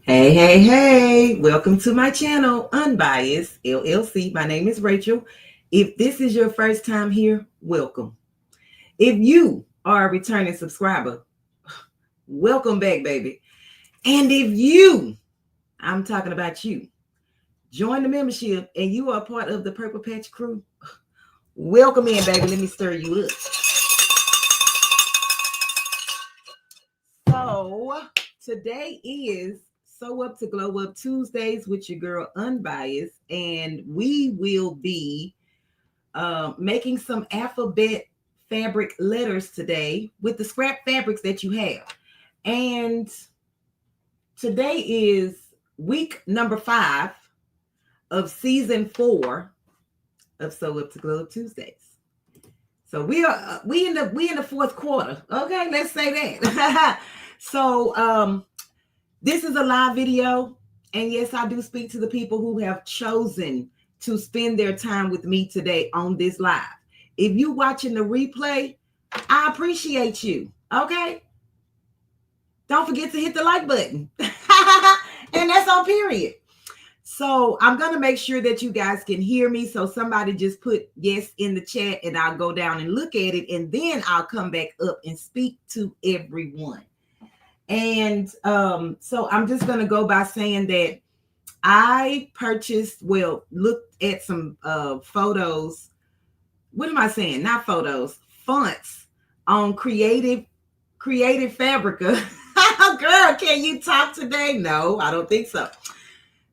Hey, hey, hey, welcome to my channel, Unbiased LLC. My name is Rachel. If this is your first time here, welcome. If you are a returning subscriber, welcome back, baby. And if I'm talking about you, join the membership and you are part of the Purple Patch crew, welcome in, baby. Let me stir you up. So, today is Sew Up to Glow Up Tuesdays with your girl Unbiased, and we will be making some alphabet fabric letters today with the scrap fabrics that you have. And today is week number 5 of season 4 of Sew Up to Glow Up Tuesdays. So we in the fourth quarter. Okay, let's say that. So this is a live video, and yes, I do speak to the people who have chosen to spend their time with me today on this live. If you watching the replay, I appreciate you. Okay, don't forget to hit the like button, and that's on period. So I'm going to make sure that you guys can hear me. So somebody just put yes in the chat and I'll go down and look at it. And then I'll come back up and speak to everyone. And so I'm just going to go by saying that I looked at some photos. What am I saying? Not photos, fonts on Creative Fabrica. Girl, can you talk today? No, I don't think so.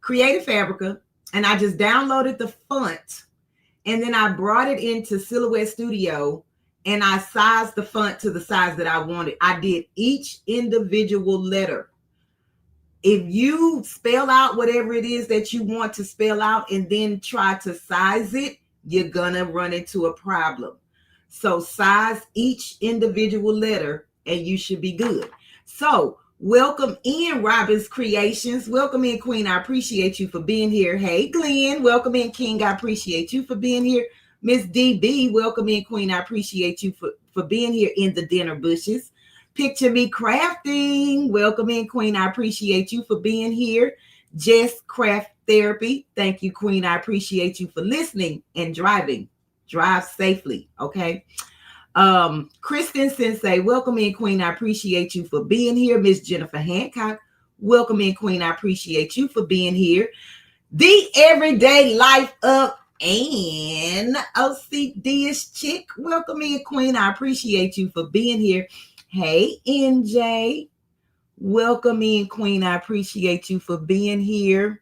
Creative Fabrica, and I just downloaded the font, and then I brought it into Silhouette Studio, and I sized the font to the size that I wanted. I did each individual letter. If you spell out whatever it is that you want to spell out and then try to size it, you're gonna run into a problem. So size each individual letter and you should be good. So welcome in, Robin's Creations. Welcome in, Queen. I appreciate you for being here. Hey, Glenn. Welcome in, King. I appreciate you for being here. Miss DB. Welcome in, Queen. I appreciate you for being here in the dinner bushes. Picture Me Crafting. Welcome in, Queen. I appreciate you for being here. Jess Craft Therapy. Thank you, Queen. I appreciate you for listening and driving. Drive safely, okay? Kristen Sensei, welcome in, Queen. I appreciate you for being here. Miss Jennifer Hancock, welcome in, Queen. I appreciate you for being here. The Everyday Life Up and OCD-ish Chick, welcome in, Queen. I appreciate you for being here. Hey, NJ, welcome in, Queen. I appreciate you for being here.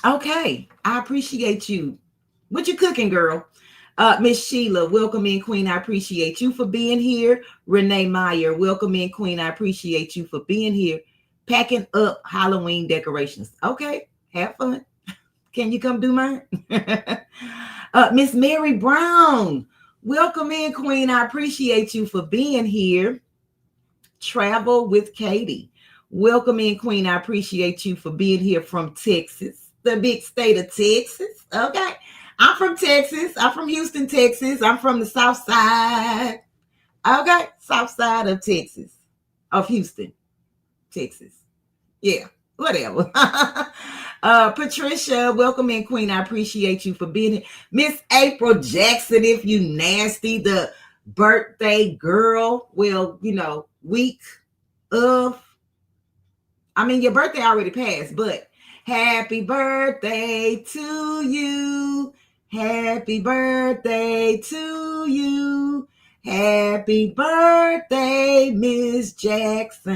Okay, I appreciate you. What you cooking, girl? Miss Sheila, welcome in, Queen. I appreciate you for being here. Renee Meyer, welcome in, Queen. I appreciate you for being here. Packing up Halloween decorations. Okay, have fun. Can you come do mine? Miss Mary Brown, welcome in, Queen. I appreciate you for being here. Travel with Katie, welcome in, Queen. I appreciate you for being here from Texas, the big state of Texas. Okay. I'm from Texas. I'm from Houston, Texas. I'm from the south side. Okay. South side of Texas. Of Houston, Texas. Yeah. Whatever. Patricia, welcome in, Queen. I appreciate you for being here. Miss April Jackson, if you nasty, the birthday girl. Well, week of. Your birthday already passed, but happy birthday to you. Happy birthday to you. Happy birthday, Miss Jackson.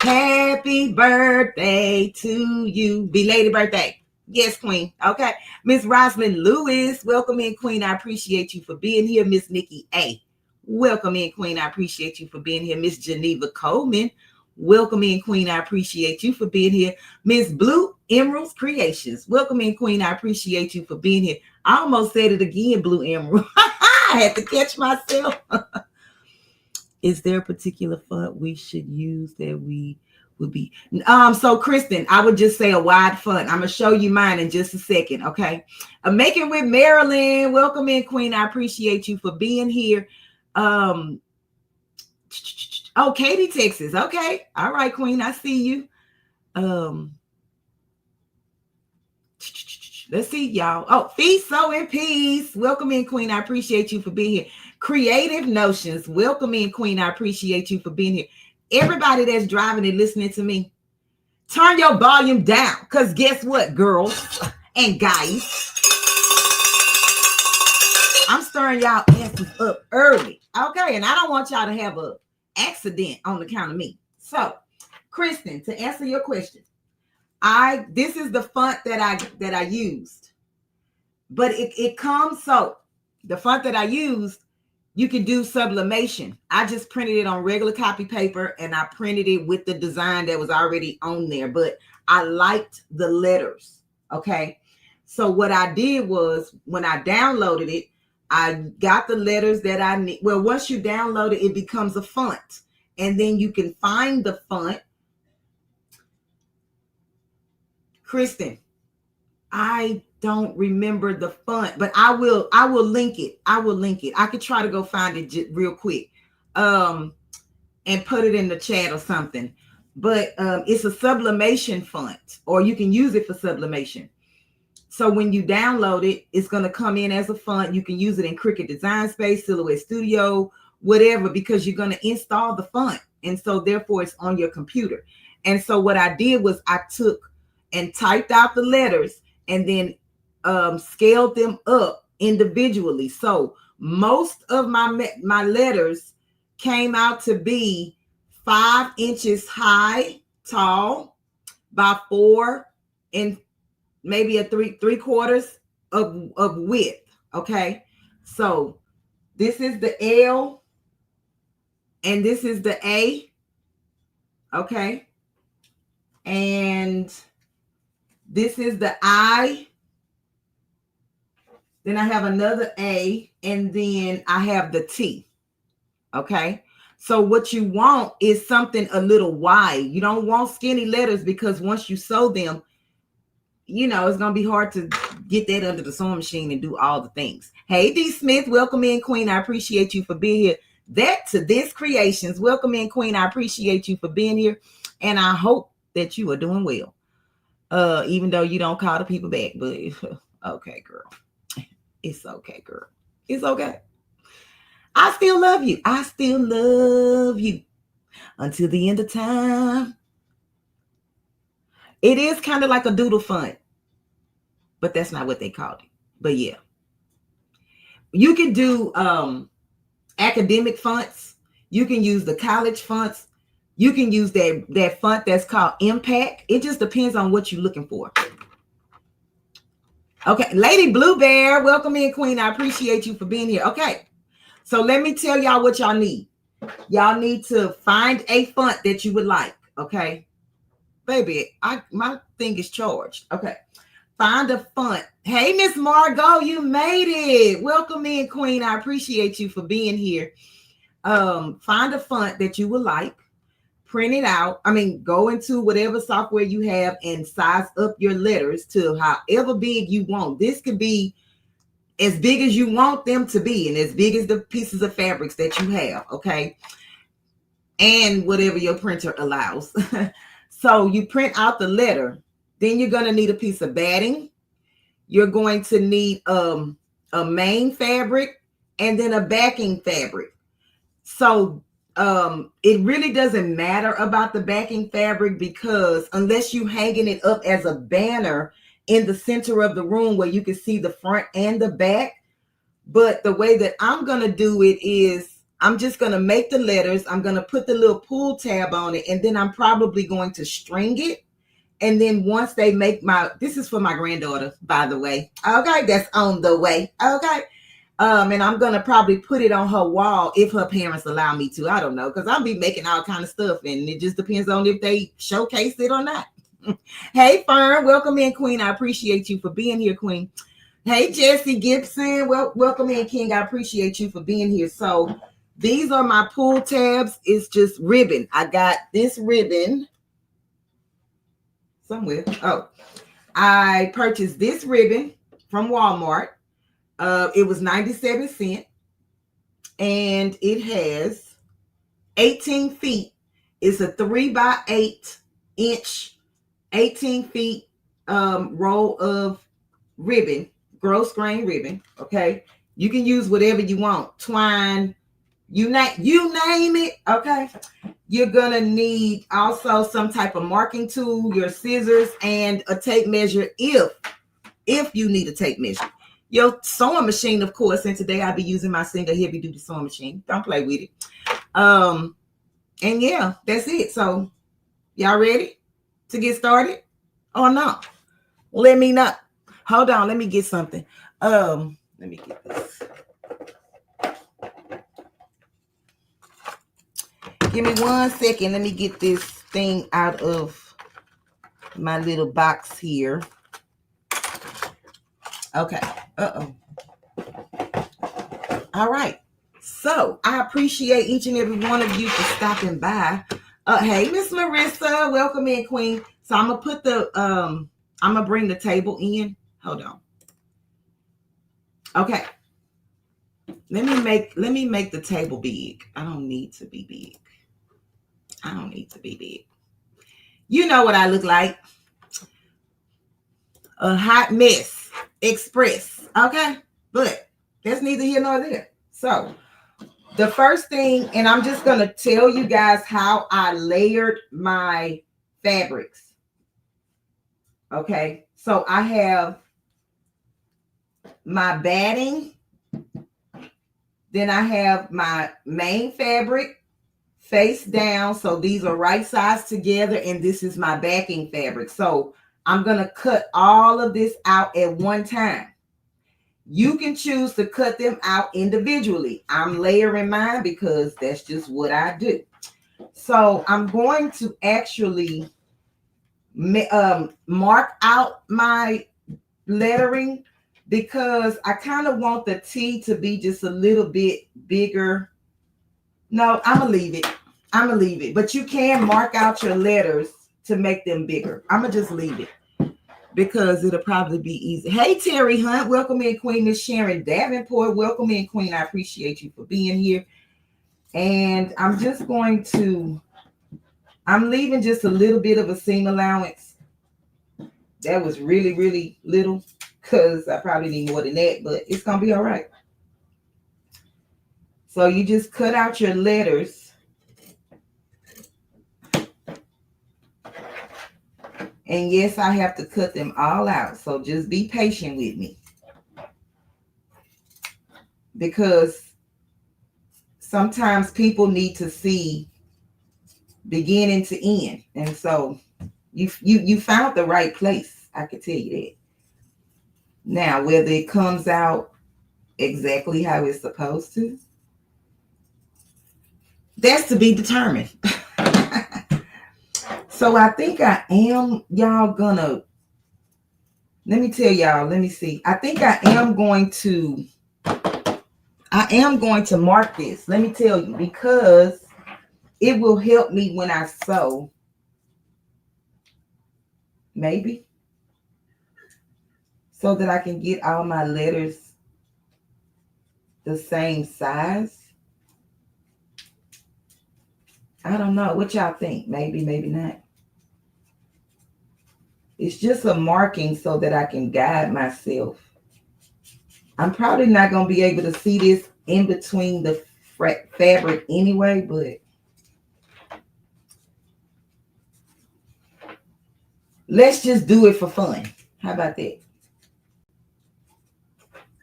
Happy birthday to you. Belated birthday. Yes, Queen. Okay. Miss Rosalind Lewis, welcome in, Queen. I appreciate you for being here. Miss Nikki A, welcome in, Queen. I appreciate you for being here. Miss Geneva Coleman, welcome in, Queen. I appreciate you for being here. Miss Blue Emeralds Creations, welcome in, Queen. I appreciate you for being here. I almost said it again, Blue Emerald. I had to catch myself. Is there a particular font we should use that we would be? So Kristen, I would just say a wide font. I'm gonna show you mine in just a second. Okay. Making with Marilyn, welcome in, Queen. I appreciate you for being here. Oh, Katy, Texas. Okay. All right, Queen. I see you. Let's see, y'all. Oh, Feast, Sow, and Peace. Welcome in, Queen. I appreciate you for being here. Creative Notions. Welcome in, Queen. I appreciate you for being here. Everybody that's driving and listening to me, turn your volume down. Because guess what, girls and guys? I'm stirring y'all asses up early. Okay, and I don't want y'all to have an accident on the count of me. So, Kristen, to answer your question, this is the font that I used, but it comes, so the font that I used, you can do sublimation. I just printed it on regular copy paper and I printed it with the design that was already on there, but I liked the letters. Okay, so what I did was when I downloaded it, I got the letters that I need. Well, once you download it, it becomes a font, and then you can find the font. Kristen, I don't remember the font, but I will link it. I will link it. I could try to go find it real quick and put it in the chat or something. But it's a sublimation font, or you can use it for sublimation. So when you download it, it's going to come in as a font. You can use it in Cricut Design Space, Silhouette Studio, whatever, because you're going to install the font. And so therefore it's on your computer. And so what I did was I took and typed out the letters and then scaled them up individually. So most of my letters came out to be 5 inches high, tall, by 4 and maybe a three quarters of width. Okay, so this is the L and this is the A. Okay, and this is the I. Then I have another A, and then I have the T. Okay, so what you want is something a little wide. You don't want skinny letters, because once you sew them, you know, it's going to be hard to get that under the sewing machine and do all the things. Hey, D. Smith, welcome in, Queen. I appreciate you for being here. That to This Creations. Welcome in, Queen. I appreciate you for being here. And I hope that you are doing well. Even though you don't call the people back. But okay, girl. It's okay, girl. It's okay. I still love you. I still love you until the end of time. It is kind of like a doodle font, but that's not what they called it. But yeah, you can do academic fonts. You can use the college fonts. You can use that font that's called Impact. It just depends on what you're looking for. Okay, Lady Blue Bear, welcome in, Queen. I appreciate you for being here. Okay, so let me tell y'all what y'all need. Y'all need to find a font that you would like. Okay, baby, my thing is charged. Okay, find a font. Hey, Miss Margot, you made it. Welcome in, Queen. I appreciate you for being here. Find a font that you would like. Print it out. I mean, go into whatever software you have and size up your letters to however big you want. This could be as big as you want them to be and as big as the pieces of fabrics that you have, okay? And whatever your printer allows. So you print out the letter. Then you're going to need a piece of batting. You're going to need a main fabric and then a backing fabric. So it really doesn't matter about the backing fabric, because unless you hanging it up as a banner in the center of the room where you can see the front and the back. But the way that I'm going to do it is I'm just going to make the letters. I'm going to put the little pull tab on it, and then I'm probably going to string it. And then once they make this is for my granddaughter, by the way. Okay, that's on the way. Okay. And I'm going to probably put it on her wall if her parents allow me to. I don't know, because I'll be making all kind of stuff, and it just depends on if they showcase it or not. Hey, Fern, welcome in, Queen. I appreciate you for being here, Queen. Hey, Jesse Gibson, welcome in, King. I appreciate you for being here. So these are my pull tabs. It's just ribbon. I got this ribbon somewhere. Oh, I purchased this ribbon from Walmart. It was 97 cents, and it has 18 feet. It's a 3x8 inch, 18 feet roll of ribbon, gross grain ribbon. Okay. You can use whatever you want. Twine, you name it. Okay. You're going to need also some type of marking tool, your scissors, and a tape measure if you need a tape measure. Your sewing machine, of course, and today I'll be using my single heavy duty sewing machine. Don't play with it. And yeah, that's it. So y'all ready to get started or not? Let me know. Hold on, let me get something. Let me get this. Give me 1 second. Let me get this thing out of my little box here. Okay. All right. So I appreciate each and every one of you for stopping by. Hey, Miss Marissa, welcome in, Queen. So I'm gonna put the I'm gonna bring the table in. Hold on. Okay. Let me make the table big. I don't need to be big. I don't need to be big. You know what I look like. A hot mess express. Okay. But that's neither here nor there. So the first thing, and I'm just going to tell you guys how I layered my fabrics. Okay. So I have my batting. Then I have my main fabric face down. So these are right sides together. And this is my backing fabric. So I'm going to cut all of this out at one time. You can choose to cut them out individually. I'm layering mine because that's just what I do. So I'm going to actually mark out my lettering because I kind of want the T to be just a little bit bigger. No, I'm going to leave it. I'm going to leave it. But you can mark out your letters to make them bigger. I'm going to just leave it, because it'll probably be easy. Hey, Terry Hunt, welcome in, Queen. Miss Sharon Davenport, welcome in, Queen. I appreciate you for being here. And I'm just going to, I'm leaving just a little bit of a seam allowance. That was really, really little because I probably need more than that, but it's going to be all right. So you just cut out your letters. And yes, I have to cut them all out. So just be patient with me. Because sometimes people need to see beginning to end. And so you found the right place. I can tell you that. Now, whether it comes out exactly how it's supposed to, that's to be determined. So I think I am, y'all gonna, let me tell y'all, let me see. I think I am going to mark this. Let me tell you, because it will help me when I sew. Maybe. So that I can get all my letters the same size. I don't know. What y'all think? Maybe, maybe not. It's just a marking so that I can guide myself. I'm probably not going to be able to see this in between the fabric anyway, but let's just do it for fun. How about that?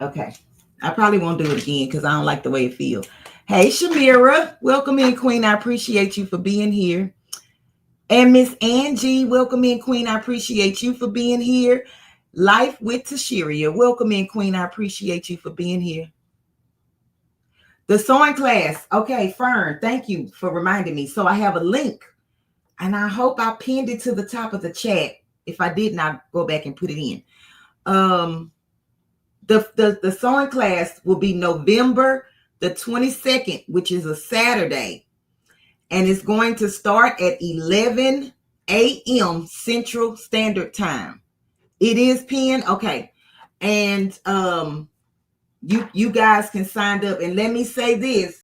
Okay. I probably won't do it again because I don't like the way it feels. Hey, Shamira, welcome in, Queen. I appreciate you for being here. And Miss Angie, welcome in, Queen. I appreciate you for being here. Life with Tashiria, welcome in, Queen. I appreciate you for being here. The sewing class. Okay, Fern, thank you for reminding me. So I have a link, and I hope I pinned it to the top of the chat. If I didn't, I'll go back and put it in. The sewing class will be November the 22nd, which is a Saturday. And it's going to start at 11 a.m. Central Standard Time. It is pinned. Okay. And you guys can sign up. And let me say this.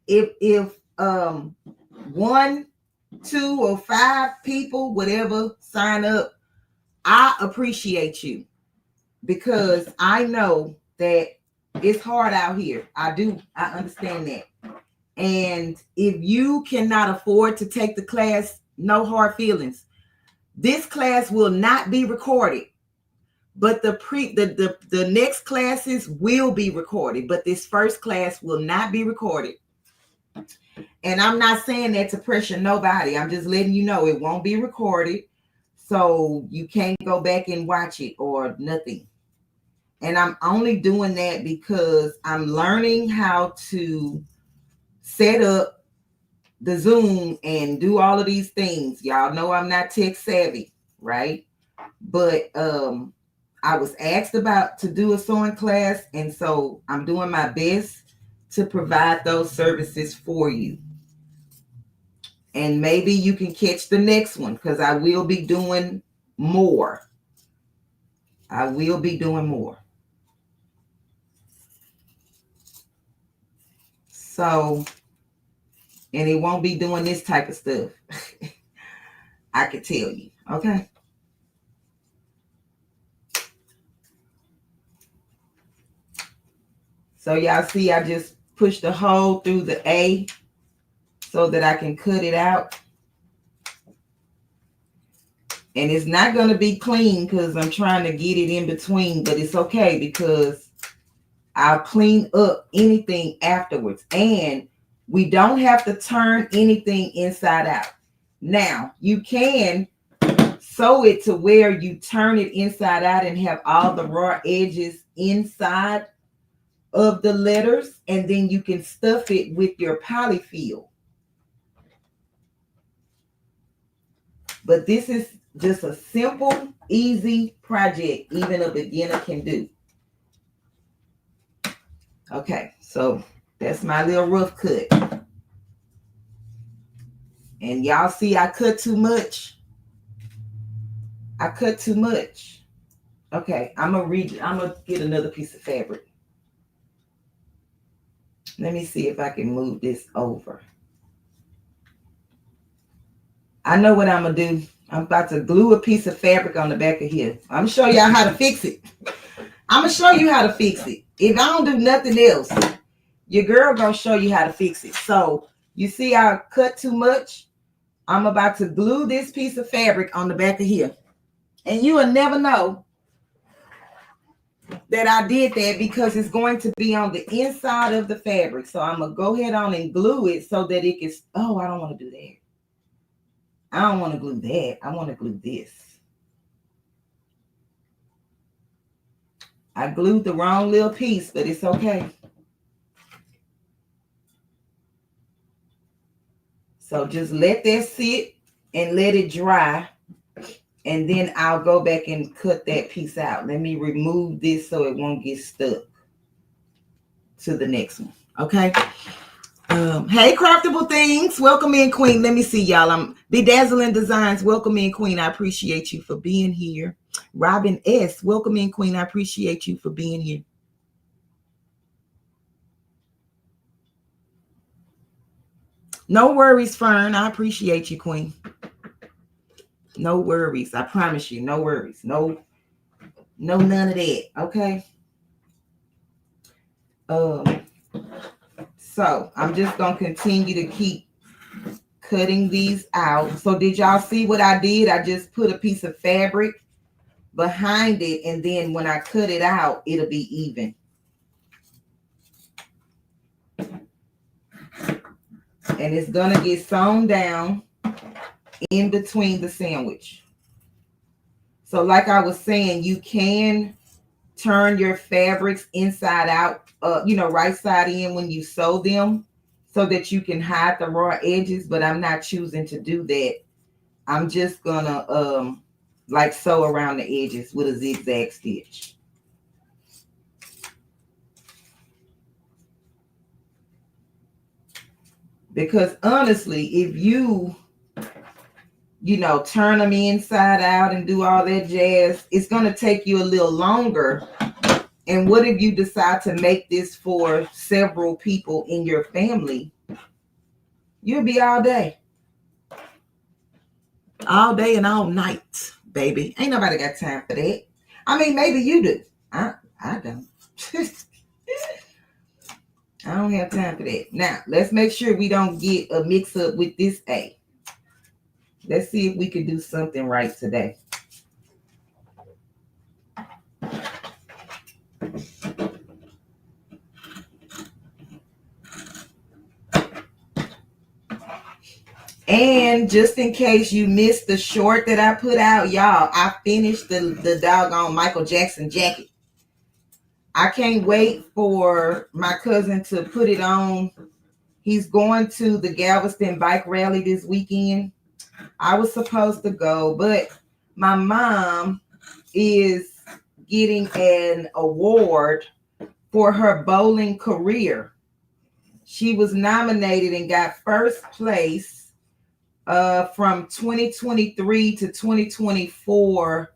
If 1, 2, or 5 people, whatever, sign up, I appreciate you, because I know that it's hard out here. I understand that. And if you cannot afford to take the class, no hard feelings. This class will not be recorded, but the next classes will be recorded, but this first class will not be recorded. And I'm not saying that to pressure nobody. I'm just letting you know it won't be recorded, so you can't go back and watch it or nothing. And I'm only doing that because I'm learning how to set up the Zoom and do all of these things. Y'all know I'm not tech savvy, right? But I was asked about to do a sewing class, and so I'm doing my best to provide those services for you. And maybe you can catch the next one, because I will be doing more. I will be doing more. So, and it won't be doing this type of stuff. I can tell you, okay? So y'all see, I just pushed a hole through the A so that I can cut it out. And it's not going to be clean because I'm trying to get it in between, but it's okay because I'll clean up anything afterwards. And we don't have to turn anything inside out. Now, you can sew it to where you turn it inside out and have all the raw edges inside of the letters, and then you can stuff it with your polyfill. But this is just a simple, easy project even a beginner can do. Okay, so that's my little rough cut. And y'all see I cut too much. I cut too much. Okay, I'm gonna get another piece of fabric. Let me see if I can move this over. I know what I'm gonna do. I'm about to glue a piece of fabric on the back of here. I'm gonna show y'all how to fix it. I'm gonna show you how to fix it. If I don't do nothing else, your girl gonna show you how to fix it. So you see I cut too much. I'm about to glue this piece of fabric on the back of here. And you will never know that I did that because it's going to be on the inside of the fabric. So I'm gonna go ahead on and glue it so that it can, oh, I don't want to do that. I don't want to glue that. I want to glue this. I glued the wrong little piece, but it's okay. So just let that sit and let it dry. And then I'll go back and cut that piece out. Let me remove this so it won't get stuck to the next one. Okay. Hey, Craftable Things. Welcome in, Queen. Let me see, y'all. I'm Bedazzling Designs. Welcome in, Queen. I appreciate you for being here. Robin S. Welcome in, Queen. I appreciate you for being here. No worries, Fern. I appreciate you, Queen. No worries. I promise you. No worries. No, none of that. Okay. So I'm just going to continue to keep cutting these out. So did y'all see what I did? I just put a piece of fabric behind it, and then when I cut it out, it'll be even. And it's going to get sewn down in between the sandwich. So like I was saying, you can turn your fabrics inside out, right side in when you sew them so that you can hide the raw edges, but I'm not choosing to do that. I'm just gonna like sew around the edges with a zigzag stitch. Because honestly, if you turn them inside out and do all that jazz, it's going to take you a little longer. And what if you decide to make this for several people in your family? You'll be all day. All day and all night, baby. Ain't nobody got time for that. I mean, maybe you do. I don't. I don't have time for that. Now, let's make sure we don't get a mix up with this A. Let's see if we can do something right today. And just in case you missed the short that I put out, y'all, I finished the doggone Michael Jackson jacket. I can't wait for my cousin to put it on. He's going to the Galveston bike rally this weekend. I was supposed to go, but my mom is getting an award for her bowling career. She was nominated and got first place from 2023 to 2024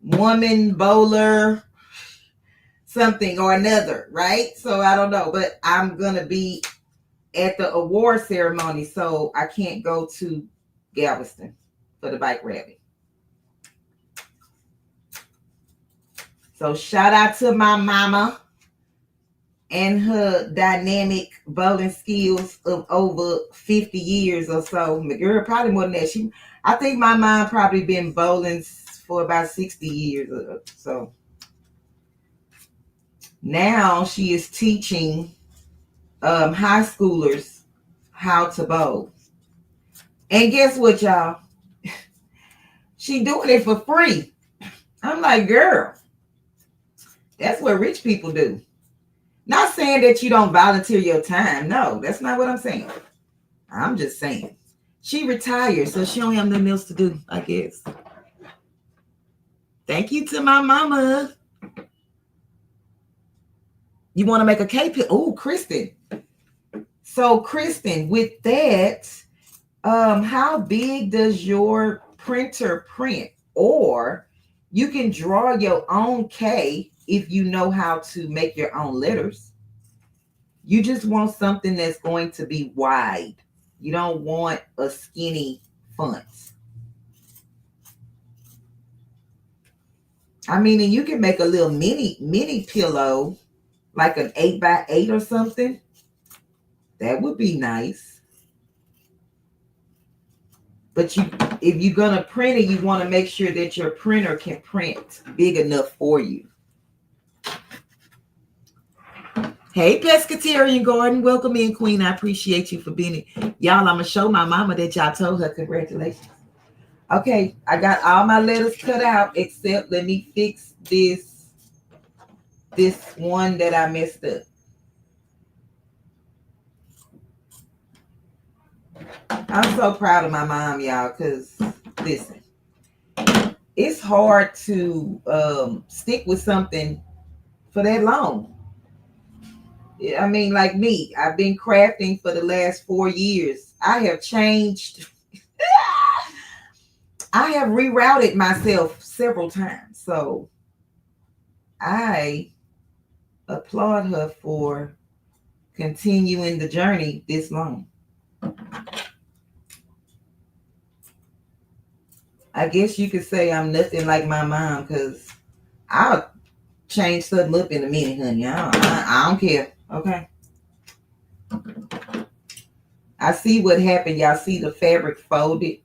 woman bowler something or another, right? So I don't know, but I'm gonna be at the award ceremony, so I can't go to Galveston for the bike rally. So shout out to my mama and her dynamic bowling skills of over 50 years or so. My girl, probably more than that. I think my mom probably been bowling for about 60 years or so. Now she is teaching high schoolers how to bowl. And guess what, y'all? She doing it for free. I'm like, girl, that's what rich people do. Not saying that you don't volunteer your time. No, that's not what I'm saying. I'm just saying. She retired, so she don't have nothing else to do, I guess. Thank you to my mama. You want to make a cake? Oh, Kristen. So, Kristen, with that, how big does your printer print? Or you can draw your own K if you know how to make your own letters. You just want something that's going to be wide. You don't want a skinny font. I mean, and you can make a little mini pillow, like an 8x8 or something. That would be nice. But if you're going to print it, you want to make sure that your printer can print big enough for you. Hey, Pescatarian Garden. Welcome in, Queen. I appreciate you for being here. Y'all, I'm going to show my mama that y'all told her congratulations. Okay, I got all my letters cut out, except let me fix this one that I messed up. I'm so proud of my mom, y'all, because, listen, it's hard to stick with something for that long. I mean, like me, I've been crafting for the last 4 years. I have changed. I have rerouted myself several times. So I applaud her for continuing the journey this long. I guess you could say I'm nothing like my mom, because I'll change something up in a minute, honey. I don't care. Okay. I see what happened. Y'all see the fabric folded?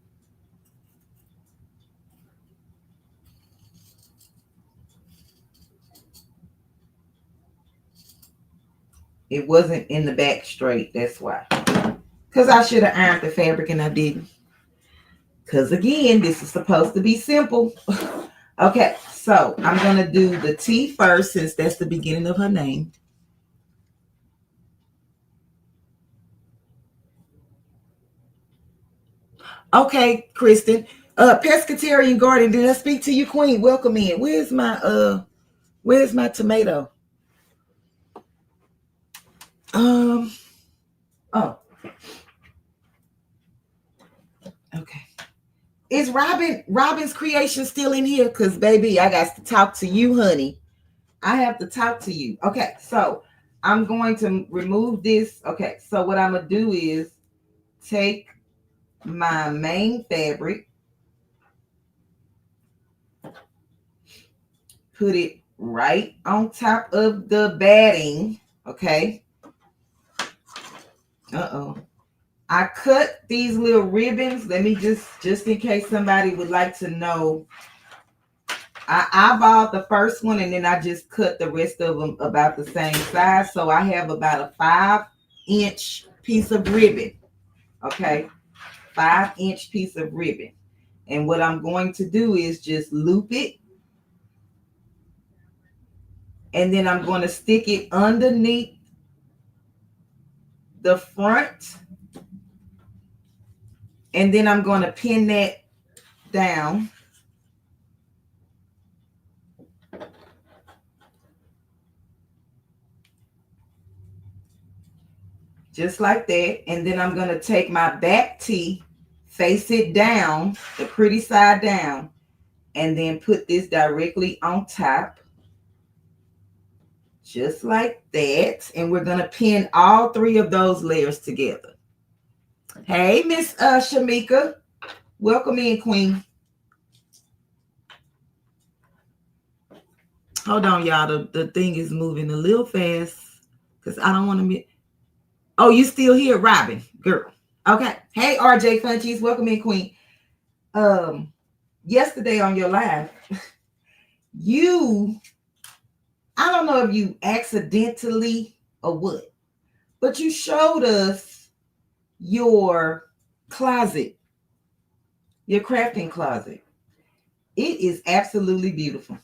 It wasn't in the back straight. That's why. Because I should have ironed the fabric and I didn't. Because again, this is supposed to be simple. Okay, so I'm going to do the T first, since that's the beginning of her name. Okay, Kristen. Pescatarian Garden, did I speak to you, Queen? Welcome in. Where's my tomato? Oh. Okay. Is Robin's creation still in here? Because, baby, I got to talk to you, honey. I have to talk to you. Okay, so I'm going to remove this. Okay, so what I'm going to do is take my main fabric, put it right on top of the batting, okay? I cut these little ribbons. Let me just in case somebody would like to know, I eyeballed the first one and then I just cut the rest of them about the same size. So I have about a 5-inch piece of ribbon, okay? 5-inch piece of ribbon. And what I'm going to do is just loop it. And then I'm going to stick it underneath the front. And then I'm going to pin that down. Just like that. And then I'm going to take my back tee, face it down, the pretty side down, and then put this directly on top. Just like that. And we're going to pin all 3 of those layers together. Hey, Miss Shamika. Welcome in, Queen. Hold on, y'all. The thing is moving a little fast because I don't want to be. Oh, you still here, Robin, girl. Okay. Hey, RJ Funchies. Welcome in, Queen. Yesterday on your live, I don't know if you accidentally or what, but you showed us your closet, your crafting closet. It is absolutely beautiful.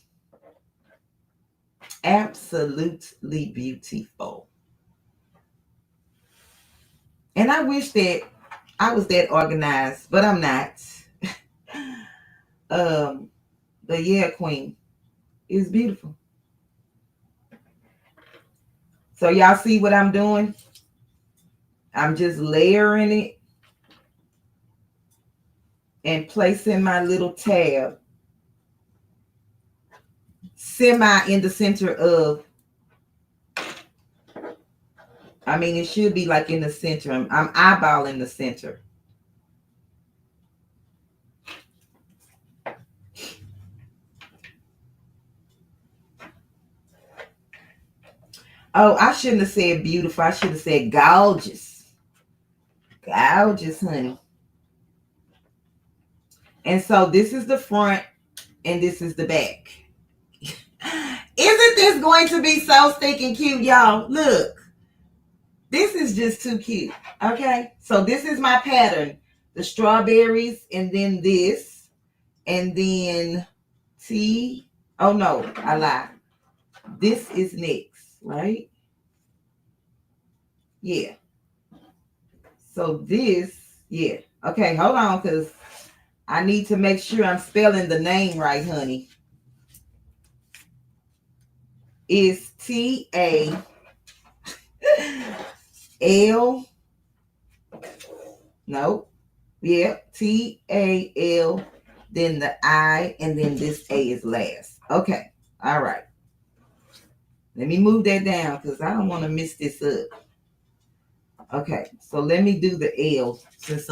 Absolutely beautiful. And I wish that I was that organized, but I'm not. But yeah, Queen, it's beautiful. So y'all see what I'm doing? I'm just layering it and placing my little tab semi in the center of, I mean, it should be like in the center. I'm eyeballing the center. Oh, I shouldn't have said beautiful. I should have said gorgeous. Gorgeous, honey. And so this is the front and this is the back. Isn't this going to be so stinking cute, y'all? Look. This is just too cute. Okay. So this is my pattern. The strawberries and then this. And then T. Oh no, I lied. This is next, right? Yeah. So this, yeah. Okay, hold on, because I need to make sure I'm spelling the name right, honey. It's TAL. Nope. Yeah. TAL. Then the I, and then this A is last. Okay. All right. Let me move that down because I don't want to mess this up. Okay. So let me do the L since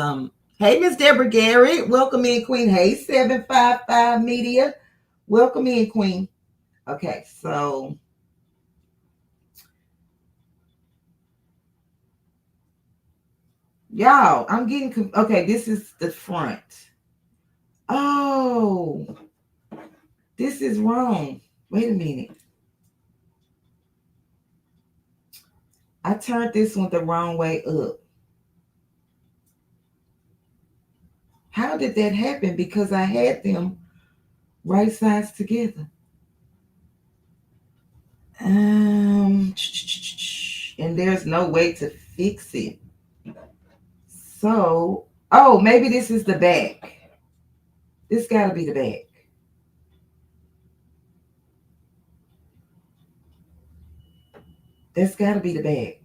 hey, Miss Deborah Garrett. Welcome in, Queen. Hey, 755 Media. Welcome in, Queen. Okay. So y'all, I'm getting okay. This is the front. Oh, this is wrong. Wait a minute. I turned this one the wrong way up. How did that happen? Because I had them right sides together. And there's no way to fix it. So, oh, maybe this is the back. This got to be the back. That's got to be the back.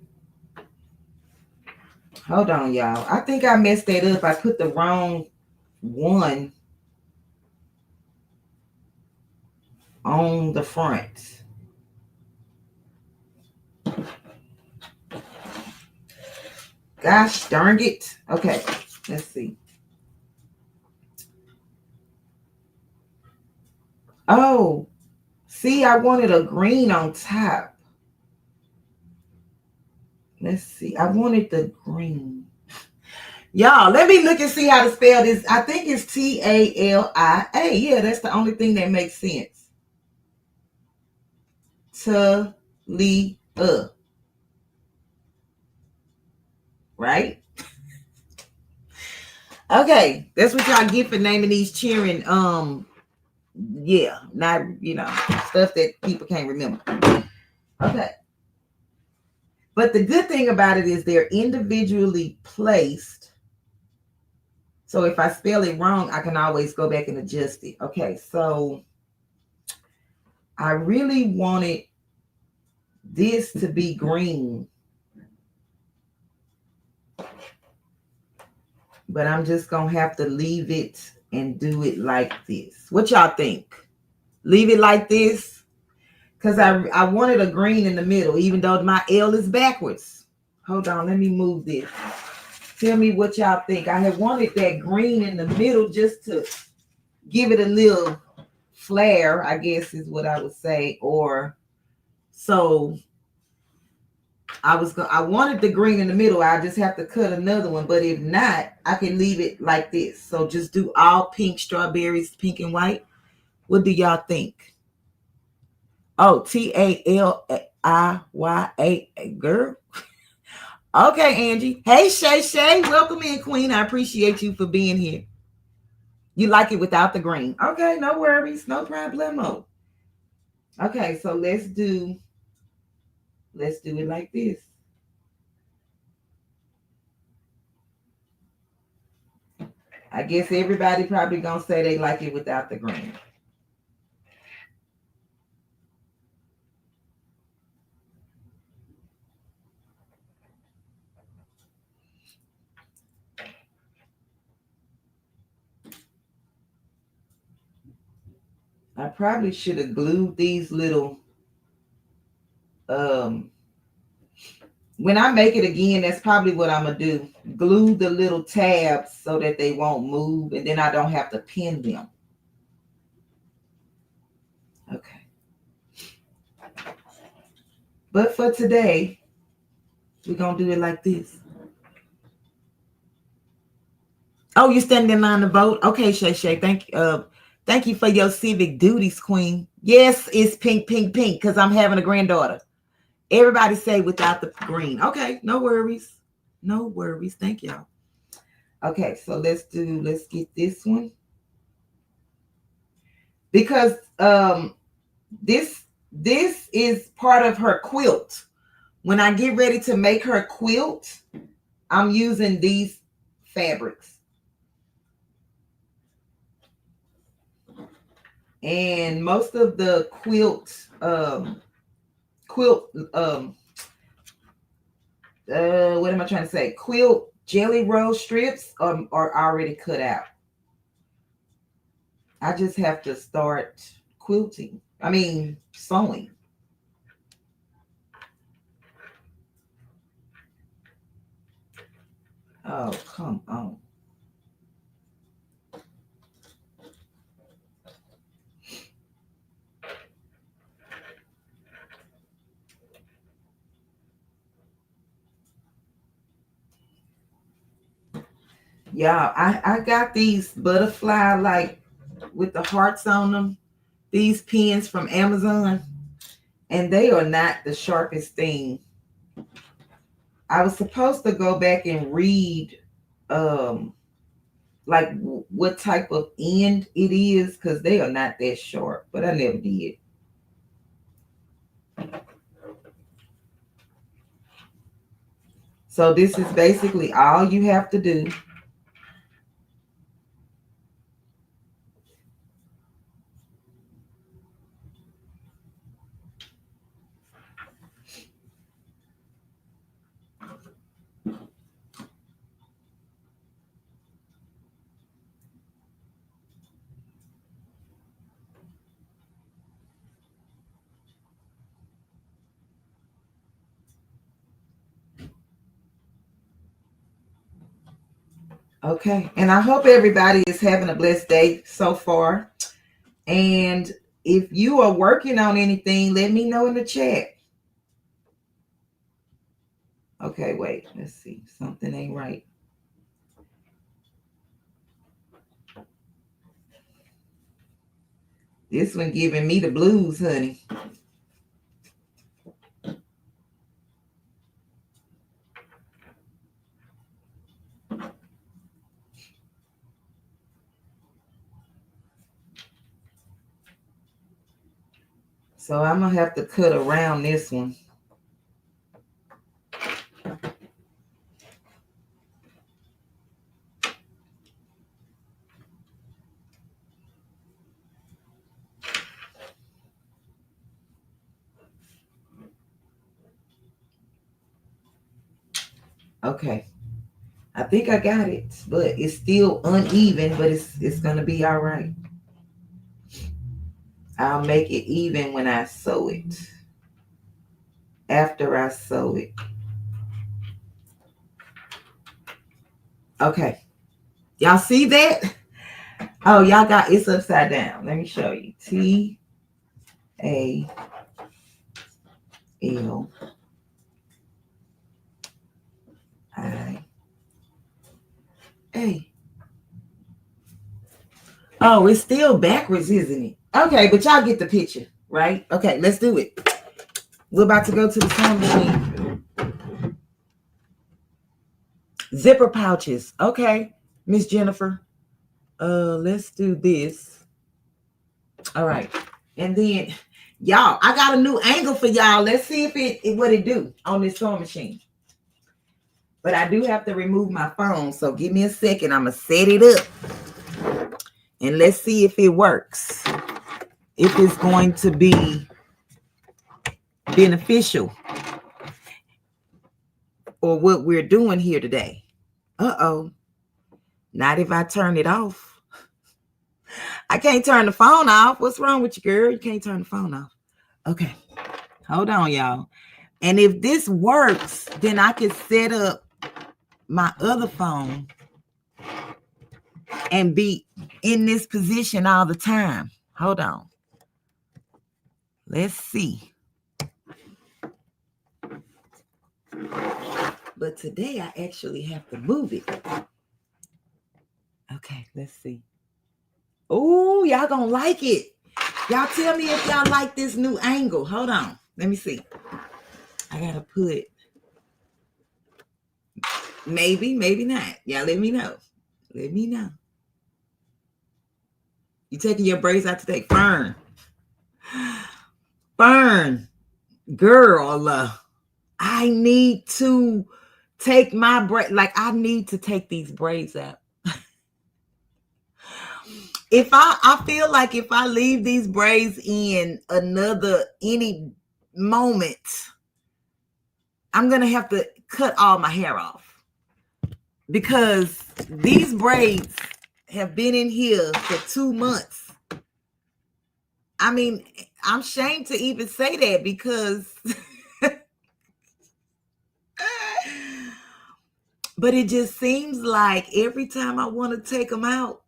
Hold on, y'all. I think I messed that up. I put the wrong one on the front. Gosh darn it. Okay, let's see. Oh, see, I wanted a green on top. Let's see. I wanted the green. Y'all, let me look and see how to spell this. I think it's Talia. Yeah, that's the only thing that makes sense. Talia. Right? Okay, that's what y'all get for naming these cheering. Yeah, not stuff that people can't remember. Okay, but the good thing about it is they're individually placed. So if I spell it wrong, I can always go back and adjust it. Okay, so I really wanted this to be green, but I'm just gonna have to leave it and do it like this. What y'all think? Leave it like this? Because I wanted a green in the middle, even though my L is backwards. Hold on, let me move this. Tell me what y'all think. I had wanted that green in the middle just to give it a little flair, I guess is what I would say. Or so I wanted the green in the middle. I just have to cut another one. But if not, I can leave it like this. So just do all pink strawberries, pink and white. What do y'all think? Oh, Taliya, girl. Okay, Angie. Hey, Shay. Welcome in, Queen. I appreciate you for being here. You like it without the green. Okay, no worries. No problemo. Okay, so let's do it like this. I guess everybody probably gonna say they like it without the green. I probably should have glued these little when I make it again, that's probably what I'm gonna do. Glue the little tabs so that they won't move, and then I don't have to pin them. Okay. But for today, we're gonna do it like this. Oh, you're standing in line to vote? Okay, Shay. Thank you for your civic duties, Queen. Yes, it's pink, because I'm having a granddaughter. Everybody say without the green. Okay, no worries. No worries. Thank y'all. Okay, so let's get this one. Because this is part of her quilt. When I get ready to make her quilt, I'm using these fabrics. And most of the what am I trying to say? Quilt jelly roll strips are already cut out. I just have to start quilting. I mean, sewing. Oh, come on. Yeah, I got these butterfly like with the hearts on them. These pins from Amazon, and they are not the sharpest thing. I was supposed to go back and read like what type of end it is because they are not that sharp, but I never did. So this is basically all you have to do. Okay. And I hope everybody is having a blessed day so far. And if you are working on anything, let me know in the chat. Okay, wait. Let's see. Something ain't right. This one giving me the blues, honey. So I'm going to have to cut around this one. Okay. I think I got it, but it's still uneven, but it's going to be all right. I'll make it even when I sew it. After I sew it. Okay. Y'all see that? Oh, y'all got it's upside down. Let me show you. T-A-L-I-A. Oh, it's still backwards, isn't it? Okay, but y'all get the picture, right? Okay, let's do it. We're about to go to the sewing machine. Zipper pouches. Okay, Miss Jennifer. Let's do this. All right. And then y'all, I got a new angle for y'all. Let's see if it what it do on this sewing machine. But I do have to remove my phone, so give me a second. I'm gonna set it up. And let's see if it works. If it's going to be beneficial or what we're doing here today. Uh-oh. Not if I turn it off. I can't turn the phone off. What's wrong with you, girl? You can't turn the phone off. Okay. Hold on, y'all. And if this works, then I can set up my other phone and be in this position all the time. Hold on. Let's see. But today I actually have to move it. Okay, let's see. Oh, y'all gonna like it. Y'all tell me if y'all like this new angle. Hold on. Let me see. I gotta put maybe not. Y'all let me know. Let me know. You taking your braids out today? Fern. Girl, I need to take my braid. Like, I need to take these braids out. If I feel like if I leave these braids in any moment, I'm going to have to cut all my hair off. Because these braids have been in here for 2 months. I mean, I'm ashamed to even say that because but it just seems like every time I want to take them out,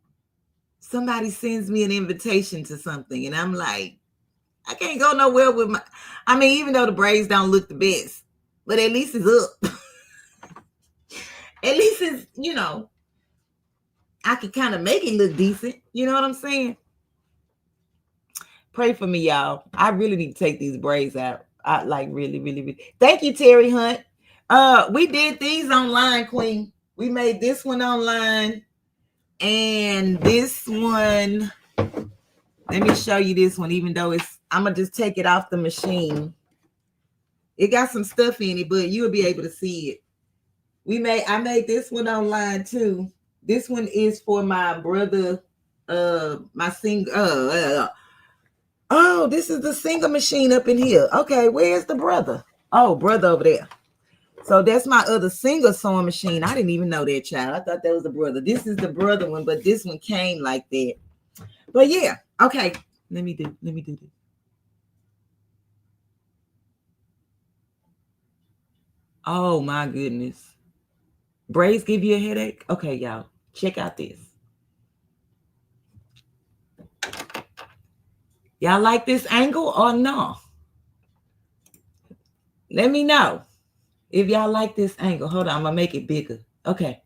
somebody sends me an invitation to something. And I'm like, I can't go nowhere with my, I mean, even though the braids don't look the best, but at least it's up. At least it's, I can kind of make it look decent. You know what I'm saying? Pray for me, y'all. I really need to take these braids out. I like really. Thank you, Terry Hunt. We did these online, Queen. We made this one online. And this one, let me show you this one, even though I'm going to just take it off the machine. It got some stuff in it, but you'll be able to see it. I made this one online too. This one is for my brother, my single, oh, this is the single machine up in here. Okay, where's the brother? Oh, brother over there. So that's my other single sewing machine. I didn't even know that, child. I thought that was the brother. This is the brother one, but this one came like that. But yeah, okay. Let me do this. Oh my goodness. Braids give you a headache? Okay, y'all. Check out this. Y'all like this angle or no? Let me know if y'all like this angle. Hold on, I'm gonna make it bigger. Okay.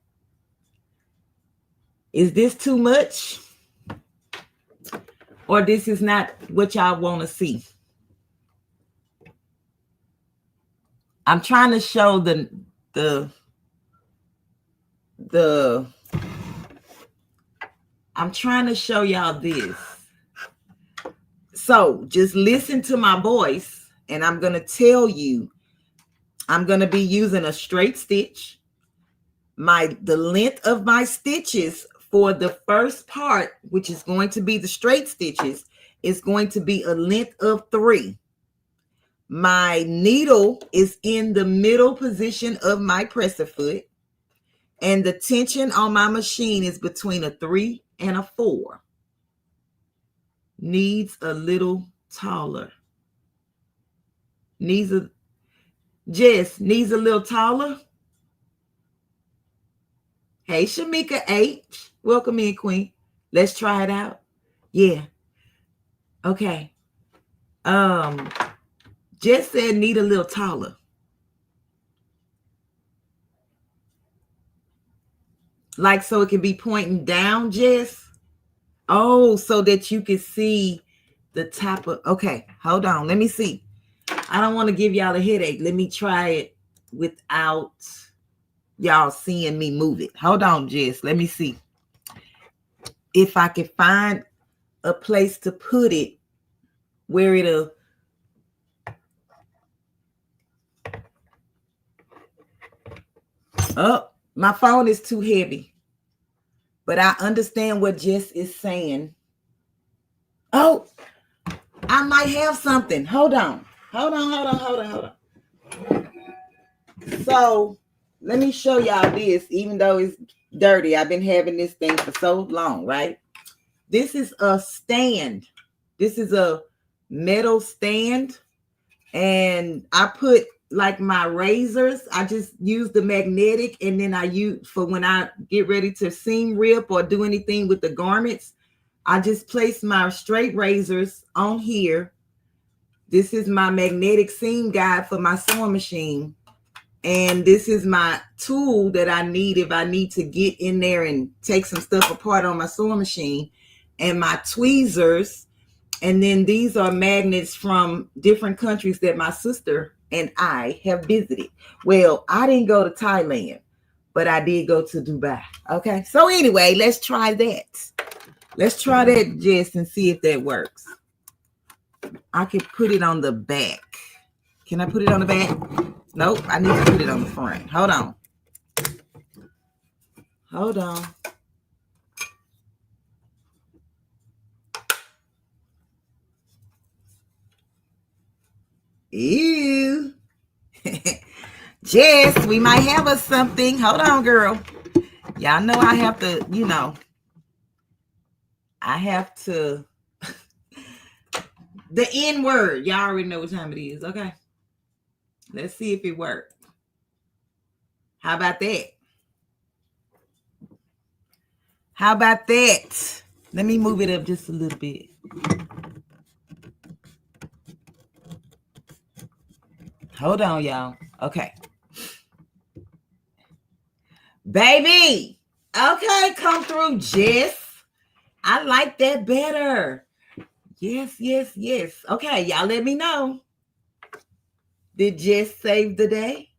Is this too much? Or this is not what y'all want to see? I'm trying to show I'm trying to show y'all this. So just listen to my voice, and I'm going to tell you, I'm going to be using a straight stitch. The length of my stitches for the first part, which is going to be the straight stitches, is going to be a length of 3. My needle is in the middle position of my presser foot, and the tension on my machine is between a 3 and a 4. Needs a little taller. Jess needs a little taller. Hey, Shamika H. Welcome in, Queen. Let's try it out. Yeah. Okay. Jess said need a little taller. Like so it can be pointing down, Jess? Oh, so that you can see the top of... Okay, hold on. Let me see. I don't want to give y'all a headache. Let me try it without y'all seeing me move it. Hold on, Jess. Let me see if I can find a place to put it where it'll... Oh, my phone is too heavy. But I understand what Jess is saying. Oh, I might have something. Hold on. So let me show y'all this, even though it's dirty. I've been having this thing for so long, right? This is a stand. This is a metal stand. And I put like my razors. I just use the magnetic, and then I use for when I get ready to seam rip or do anything with the garments. I just place my straight razors on here. This is my magnetic seam guide for my sewing machine. And this is my tool that I need if I need to get in there and take some stuff apart on my sewing machine, and my tweezers. And then these are magnets from different countries that my sister and I have visited. Well, I didn't go to Thailand, but I did go to Dubai. Okay. So anyway, let's try that. Let's try that, Jess, and see if that works. I can put it on the back. Can I put it on the back? Nope. I need to put it on the front. Hold on. Hold on. Ew. Jess, we might have us something. Hold on, girl. Y'all know I have to, I have to. The N word. Y'all already know what time it is. Okay. Let's see if it works. How about that? How about that? Let me move it up just a little bit. Hold on, y'all. Okay. Baby. Okay, come through, Jess. I like that better. Yes. Okay, y'all let me know. Did Jess save the day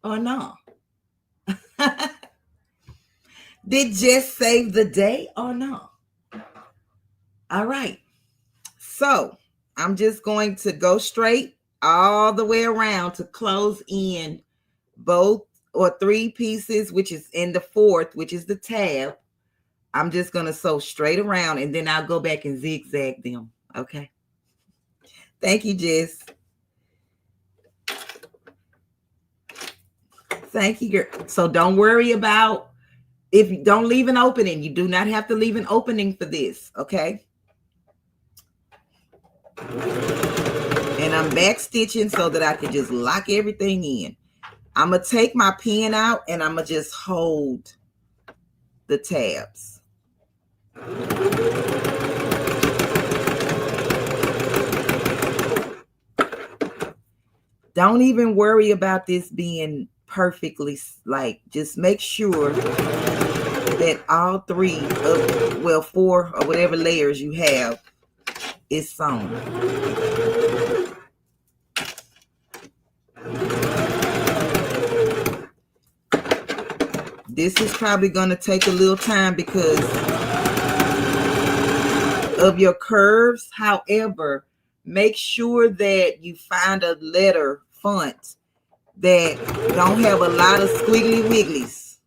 or no? Did Jess save the day or no? All right. So I'm just going to go straight all the way around to close in both or 3 pieces, which is in the 4th, which is the tab. I'm just going to sew straight around, and then I'll go back and zigzag them. Okay. Thank you, Jess. Thank you, girl. So don't worry about if you don't leave an opening. You do not have to leave an opening for this. Okay. And I'm back stitching so that I can just lock everything in. I'm going to take my pin out, and I'm going to just hold the tabs. Don't even worry about this being perfectly, like, just make sure that all three of, well, 4 or whatever layers you have is sewn. This is probably going to take a little time because of your curves. However, make sure that you find a letter font that don't have a lot of squiggly wigglies.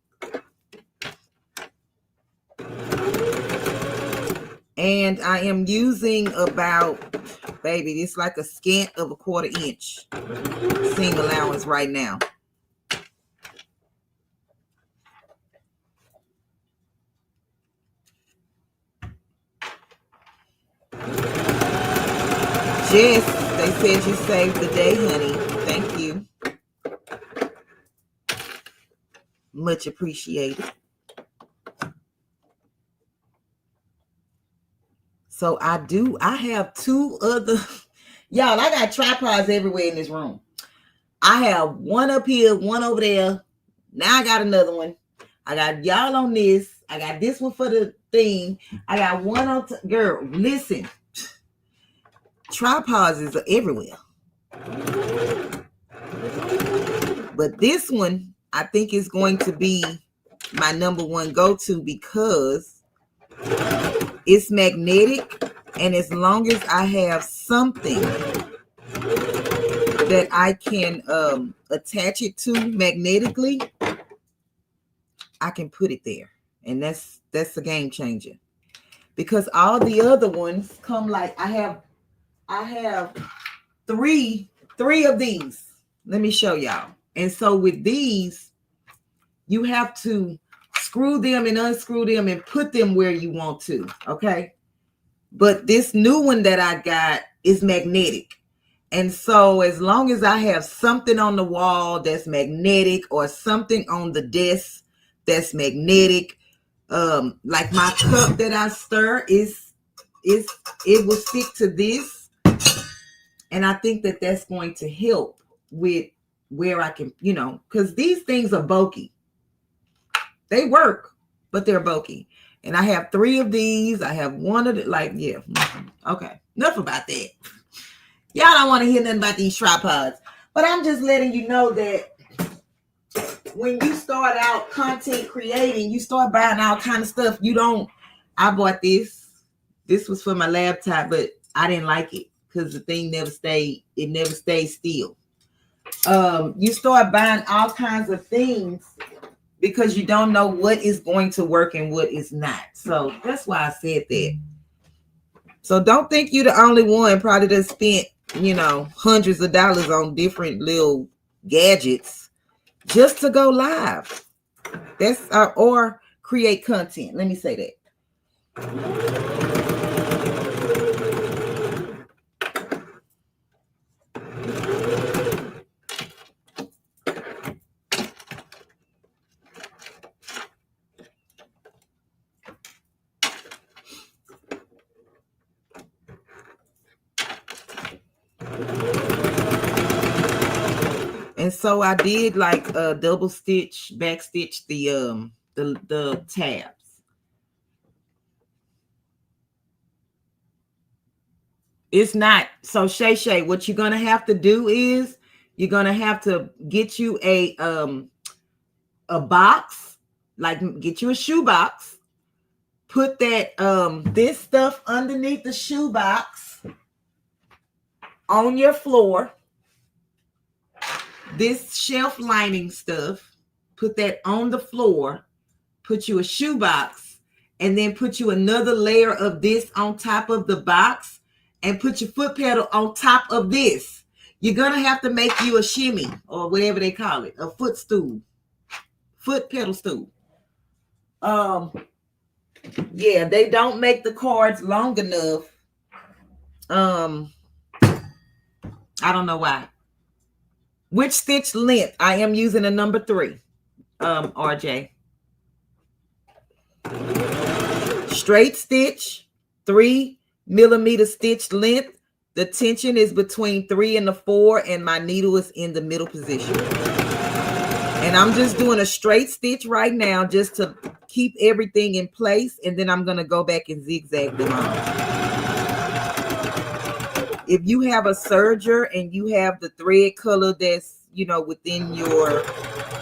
And I am using about, baby, it's like a scant of a 1/4 inch seam allowance right now. Jess, they said you saved the day, honey. Thank you. Much appreciated. So I have 2 other, y'all, I got tripods everywhere in this room. I have one up here, one over there. Now I got another one. I got y'all on this. I got this one for the thing. I got one on, girl, listen. Tripods is everywhere. But this one, I think is going to be my number 1 go-to because it's magnetic. And as long as I have something that I can attach it to magnetically, I can put it there. And that's a game changer. Because all the other ones come like, I have three of these. Let me show y'all. And so with these, you have to screw them and unscrew them and put them where you want to, okay? But this new one that I got is magnetic. And so as long as I have something on the wall that's magnetic or something on the desk that's magnetic, like my cup that I stir it will stick to this. And I think that that's going to help with where I can, because these things are bulky. They work, but they're bulky. And I have 3 of these. I have one of the, like, yeah. Okay. Enough about that. Y'all don't want to hear nothing about these tripods. But I'm just letting you know that when you start out content creating, you start buying all kind of stuff. I bought this. This was for my laptop, but I didn't like it because the thing never stayed still. You start buying all kinds of things because you don't know what is going to work and what is not. So that's why I said that. So don't think you're the only one probably that spent, hundreds of dollars on different little gadgets just to go live. That's or create content. Let me say that. And so I did like a double stitch, back stitch the tabs. It's not so Shay. What you're gonna have to do is you're gonna have to get you a box, like get you a shoe box. Put that this stuff underneath the shoe box on your floor. This shelf lining stuff, put that on the floor, put you a shoe box, and then put you another layer of this on top of the box, and put your foot pedal on top of this. You're going to have to make you a shimmy or whatever they call it, a foot pedal stool. Yeah, they don't make the cards long enough. I don't know why. Which stitch length? I am using a number 3, RJ. Straight stitch, 3mm stitch length. The tension is between 3 and the 4, and my needle is in the middle position. And I'm just doing a straight stitch right now just to keep everything in place, and then I'm going to go back and zigzag them on. If you have a serger and you have the thread color that's, you know, within your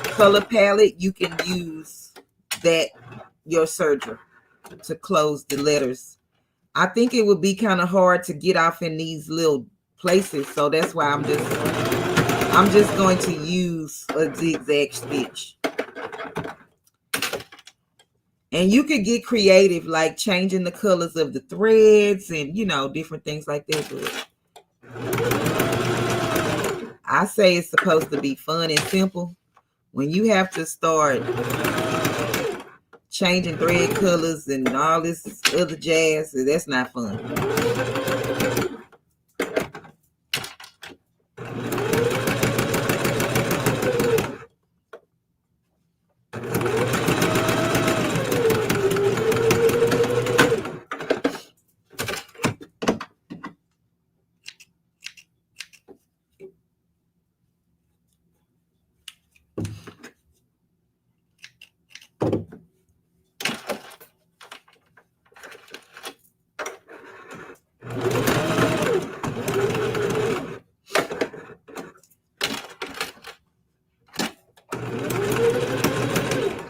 color palette, you can use that, your serger, to close the letters. I think it would be kind of hard to get off in these little places, so that's why I'm just going to use a zigzag stitch. And you could get creative, like changing the colors of the threads and, you know, different things like that. But I say it's supposed to be fun and simple. When you have to start changing thread colors and all this other jazz, that's not fun.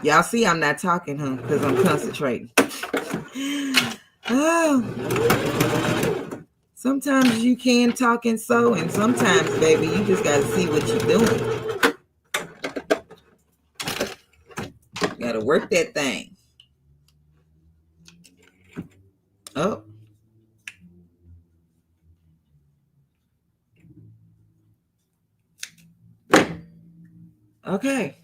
Y'all see I'm not talking, huh? Because I'm concentrating. Oh. Sometimes you can talk and sew, and sometimes, baby, you just got to see what you're doing. You got to work that thing. Oh. Okay.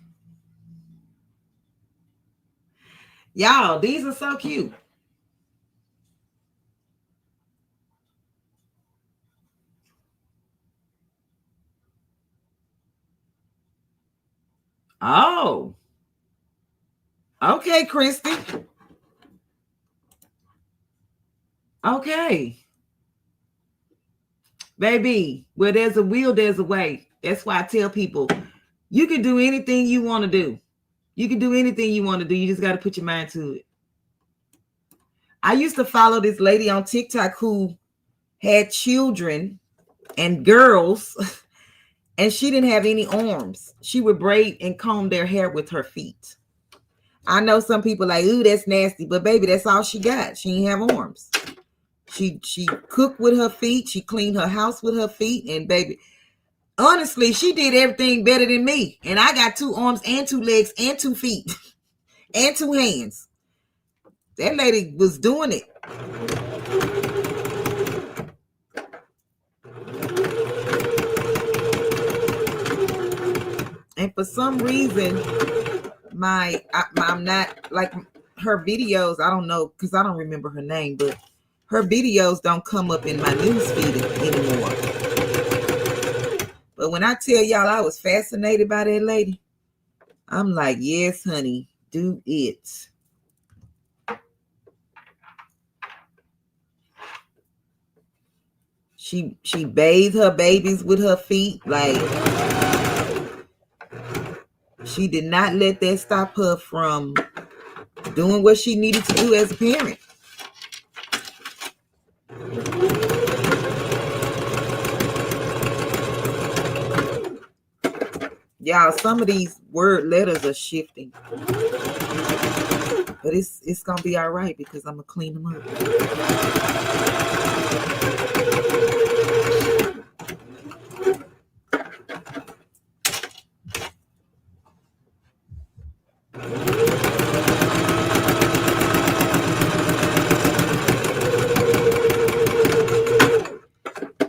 Y'all, these are so cute. Oh. Okay, Christy. Okay. Baby, where there's a will, there's a way. That's why I tell people, you can do anything you want to do. You can do anything you want to do. You just got to put your mind to it. I used to follow this lady on TikTok who had children and girls, and she didn't have any arms. She would braid and comb their hair with her feet. I know some people like, ooh, that's nasty, but baby, that's all she got. She didn't have arms. She cooked with her feet. She cleaned her house with her feet, and baby, honestly, she did everything better than me. And I got 2 arms and 2 legs and 2 feet and 2 hands. That lady was doing it. And for some reason, I'm not like her videos. I don't know, because I don't remember her name, but her videos don't come up in my news feed anymore. But when I tell y'all I was fascinated by that lady, I'm like, yes, honey, do it. She bathed her babies with her feet. Like, she did not let that stop her from doing what she needed to do as a parent. Y'all, some of these word letters are shifting. But it's going to be all right because I'm going to clean them up.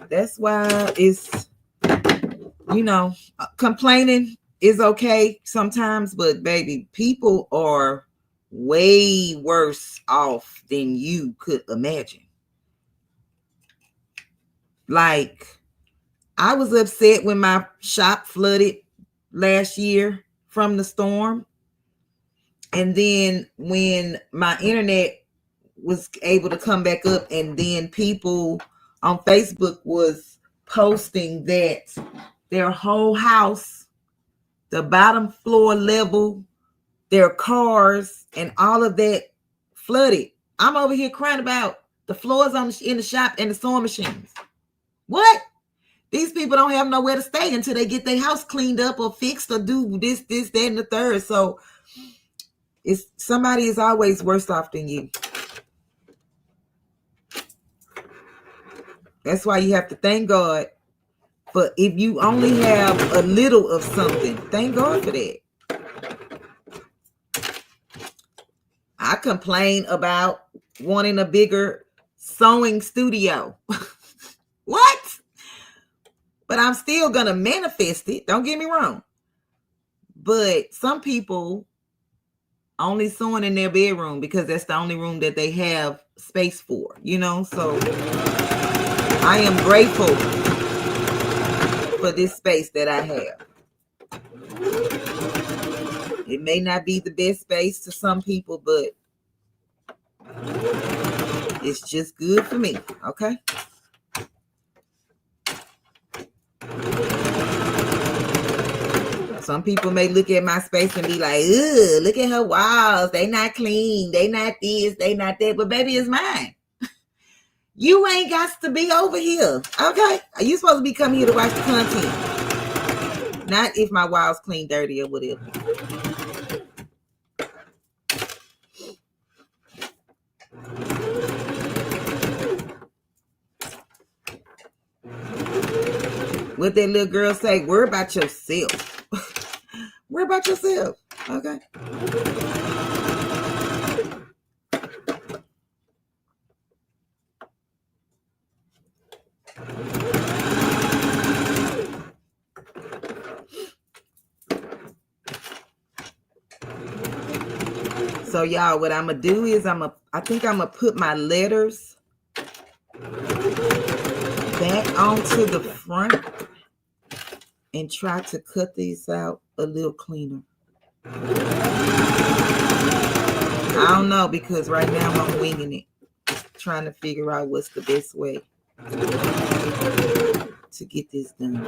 That's why it's, you know, complaining is okay sometimes, but baby, people are way worse off than you could imagine. Like, I was upset when my shop flooded last year from the storm. And then when my internet was able to come back up, and then people on Facebook was posting that their whole house, the bottom floor level, their cars, and all of that flooded. I'm over here crying about the floors in the shop and the sewing machines. What? These people don't have nowhere to stay until they get their house cleaned up or fixed or do this, that, and the third. So somebody is always worse off than you. That's why you have to thank God. But if you only have a little of something, thank God for that. I complain about wanting a bigger sewing studio. What? But I'm still going to manifest it. Don't get me wrong. But some people only sewing in their bedroom because that's the only room that they have space for, So I am grateful for this space that I have. It may not be the best space to some people, but it's just good for me, okay? Some people may look at my space and be like, ugh, look at her walls. They not clean. They not this. They not that. But baby, it's mine. You ain't got to be over here, okay? Are you supposed to be coming here to watch the content? Not if my walls clean, dirty, or whatever. What that little girl say? Worry about yourself. Worry about yourself, okay? So y'all, what I'm gonna do is I think I'm gonna put my letters back onto the front and try to cut these out a little cleaner. I don't know, because right now I'm winging it, trying to figure out what's the best way to get this done.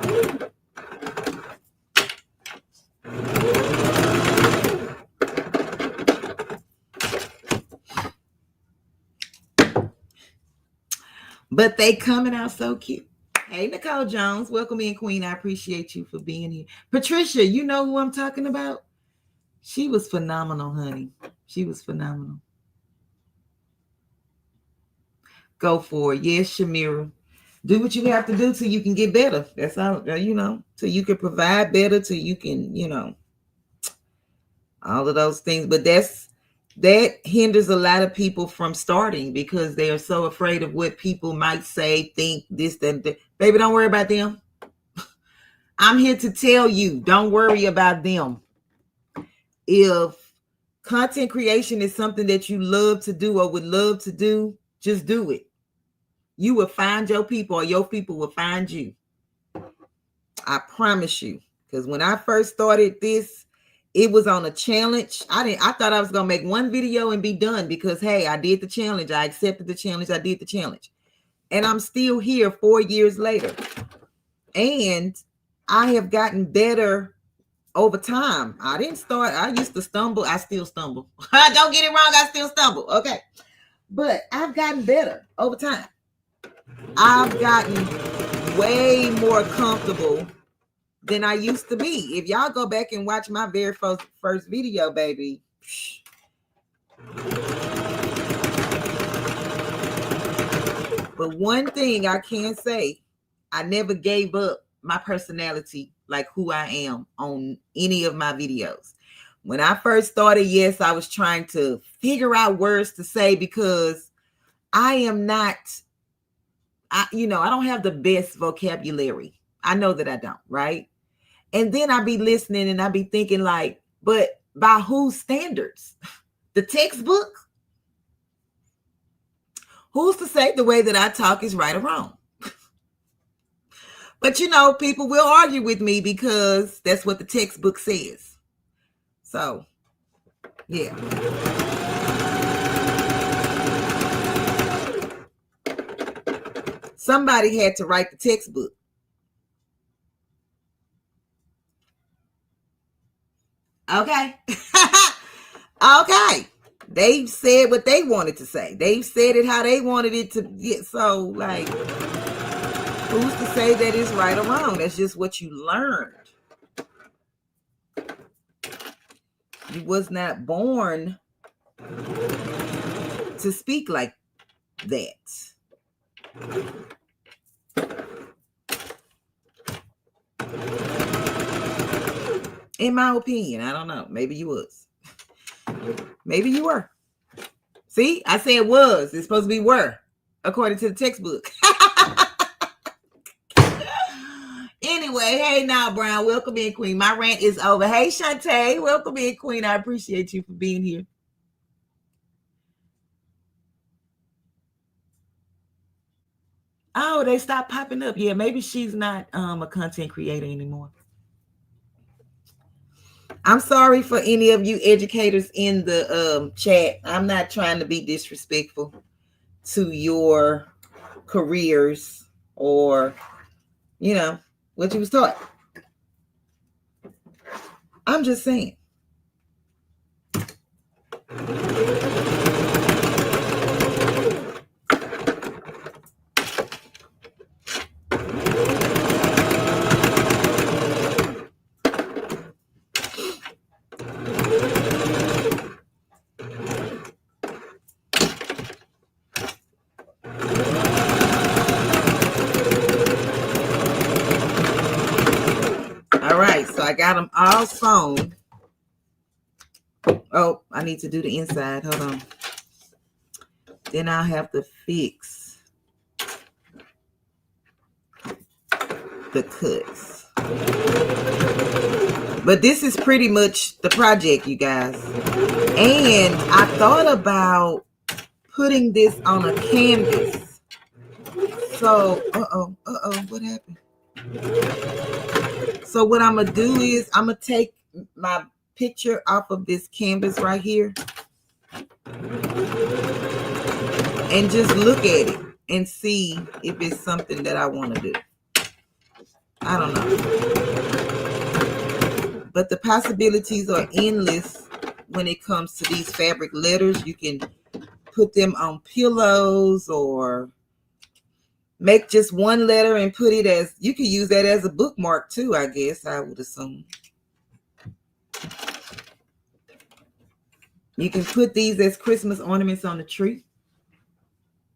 But they coming out so cute. Hey, Nicole Jones, welcome in, Queen. I appreciate you for being here. Patricia, you know who I'm talking about? She was phenomenal, honey. She was phenomenal. Go for it. Yes, Shamira. Do what you have to do till you can get better. That's all, till you can provide better, till you can, all of those things. But that hinders a lot of people from starting because they are so afraid of what people might say, think, this, that. Baby, don't worry about them. I'm here to tell you, don't worry about them. If content creation is something that you love to do or would love to do, just do it. You will find your people, or your people will find you. I promise you. Because when I first started this, it was on a challenge. I thought I was going to make one video and be done because, hey, I did the challenge. I accepted the challenge. I did the challenge. And I'm still here 4 years later. And I have gotten better over time. I didn't start. I used to stumble. I still stumble. Don't get it wrong. I still stumble. Okay. But I've gotten better over time. I've gotten way more comfortable than I used to be. If y'all go back and watch my very first video, baby. But one thing I can say, I never gave up my personality, like who I am, on any of my videos. When I first started, yes, I was trying to figure out words to say because I am not, I don't have the best vocabulary. I know that I don't, right? And then I be listening and I be thinking like, but by whose standards? The textbook? Who's to say the way that I talk is right or wrong? But people will argue with me because that's what the textbook says. So Yeah. Somebody had to write the textbook. Okay. Okay. They said what they wanted to say. They said it how they wanted it to get. So, like, who's to say that it's right or wrong? That's just what you learned. You was not born to speak like that. In my opinion, I don't know. Maybe you was. Maybe you were. See, I said was. It's supposed to be were, according to the textbook. Anyway, hey now, Brown. Welcome in, Queen. My rant is over. Hey, Shantae. Welcome in, Queen. I appreciate you for being here. Oh, they stopped popping up. Yeah, maybe she's not a content creator anymore. I'm sorry for any of you educators in the chat. I'm not trying to be disrespectful to your careers or, you know, what you was taught. I'm just saying. All right, so I got them all sewn. Oh, I need to do the inside. Hold on. Then I'll have to fix the cuts. But this is pretty much the project, you guys. And I thought about putting this on a canvas. So, what happened? So what I'm gonna do is I'm gonna take my picture off of this canvas right here and just look at it and see if it's something that I want to do. I don't know. But the possibilities are endless when it comes to these fabric letters. You can put them on pillows or make just one letter and put it as, you can use that as a bookmark too, I guess, I would assume. You can put these as Christmas ornaments on the tree.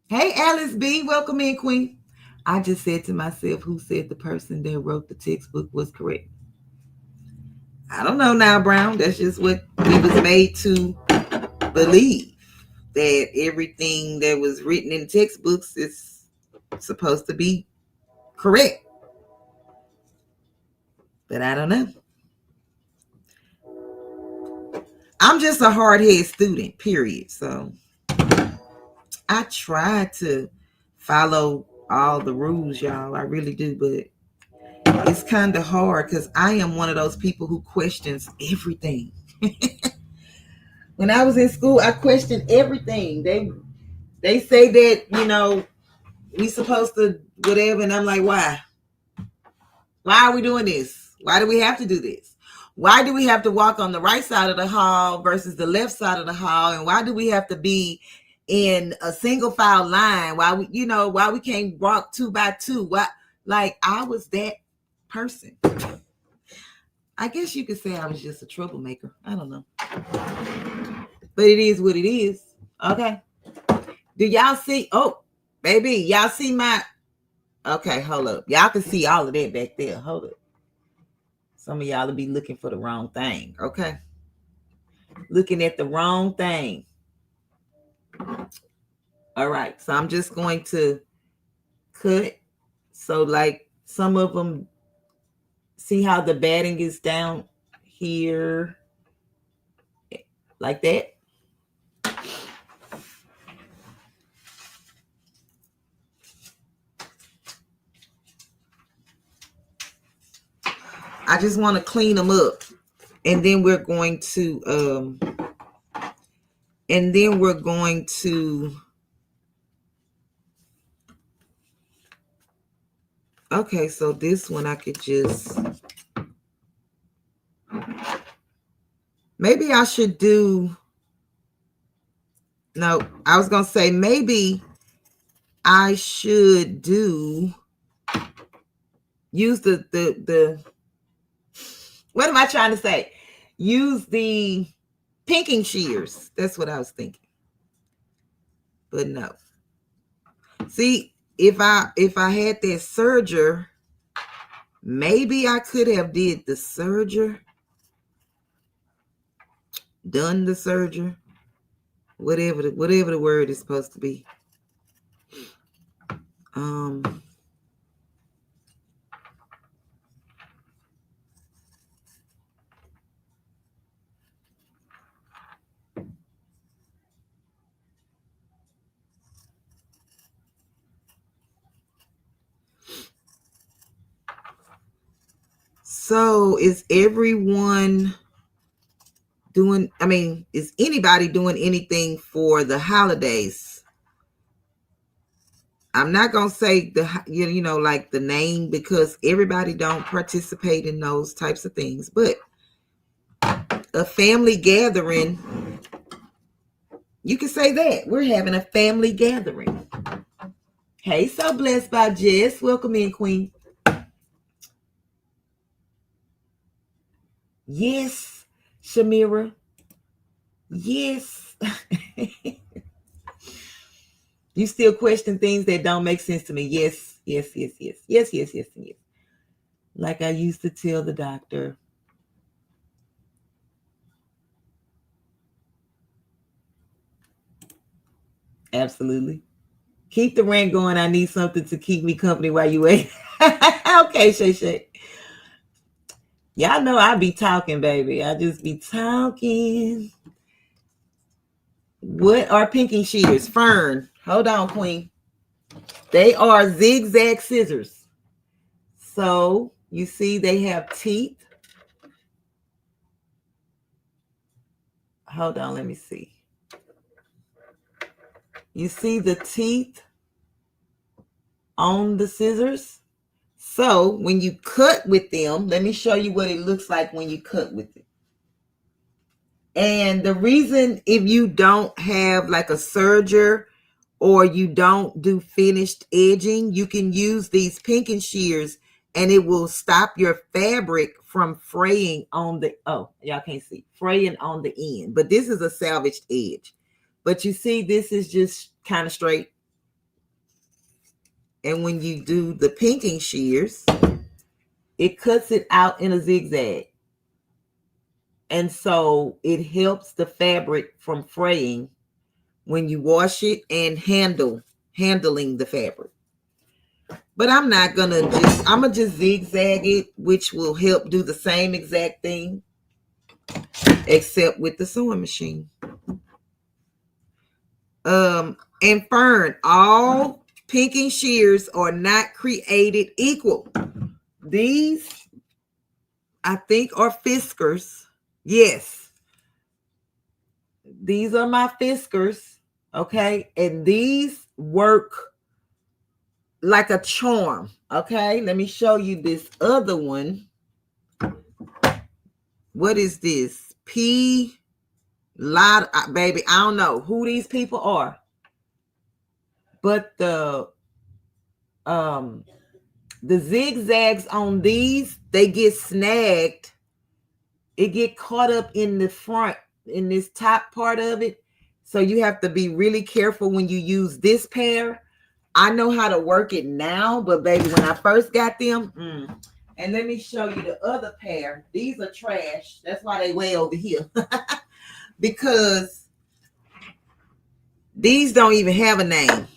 Hey, Alice B, welcome in, Queen. I just said to myself, who said the person that wrote the textbook was correct? I don't know now, Brown. That's just what we was made to believe, that everything that was written in textbooks is supposed to be correct. But I don't know. I'm just a hard-headed student, period. So I try to follow all the rules, y'all. I really do, but it's kind of hard because I am one of those people who questions everything. When I was in school, I questioned everything. They say that, you know, we supposed to whatever, and I'm like, why? Why are we doing this? Why do we have to do this? Why do we have to walk on the right side of the hall versus the left side of the hall? And why do we have to be in a single file line? Why we can't walk 2 by 2? Why? Like, I was that person. I guess you could say I was just a troublemaker. I don't know. But it is what it is. Okay. Do y'all see? Oh, baby, y'all see my... Okay, hold up. Y'all can see all of that back there. Hold up. Some of y'all will be looking for the wrong thing. Okay. Looking at the wrong thing. All right. So I'm just going to cut. So like some of them, see how the batting is down here like that? I just want to clean them up. And then we're going to And then we're going to, okay, so this one I could just, maybe I should do, no, I was going to say maybe I should use the, what am I trying to say? Use the pinking shears. That's what I was thinking. But no. See, if I had that serger, maybe I could have did the serger, done the serger, whatever the word is supposed to be. So is everyone doing, I mean, is anybody doing anything for the holidays? I'm not going to say you know, like the name, because everybody don't participate in those types of things, but a family gathering, you can say that we're having a family gathering. Hey, so blessed by Jess. Welcome in, Queen. Yes, Shamira. Yes. You still question things that don't make sense to me. Yes, yes, yes, yes, yes, yes, yes, yes. Like I used to tell the doctor. Absolutely. Keep the rant going. I need something to keep me company while you wait. Okay, Shay. Y'all know I be talking, baby. I just be talking. What are pinking shears? Fern. Hold on, Queen. They are zigzag scissors. So you see they have teeth. Hold on, let me see. You see the teeth on the scissors? So when you cut with them, let me show you what it looks like when you cut with it. And the reason, if you don't have like a serger or you don't do finished edging, you can use these pinking shears and it will stop your fabric from fraying on the, oh, y'all can't see, fraying on the end. But this is a salvaged edge. But you see, this is just kind of straight. And when you do the pinking shears, it cuts it out in a zigzag. And so it helps the fabric from fraying when you wash it and handling the fabric. But I'm not gonna I'm gonna just zigzag it, which will help do the same exact thing, except with the sewing machine. And Fern, all pinking shears are not created equal. These, I think, are Fiskars. Yes. These are my Fiskars. Okay. And these work like a charm. Okay. Let me show you this other one. What is this? Baby, I don't know who these people are. But the zigzags on these, they get snagged. It get caught up in the front, in this top part of it. So you have to be really careful when you use this pair. I know how to work it now, but baby, when I first got them, and let me show you the other pair. These are trash. That's why they way over here. Because these don't even have a name.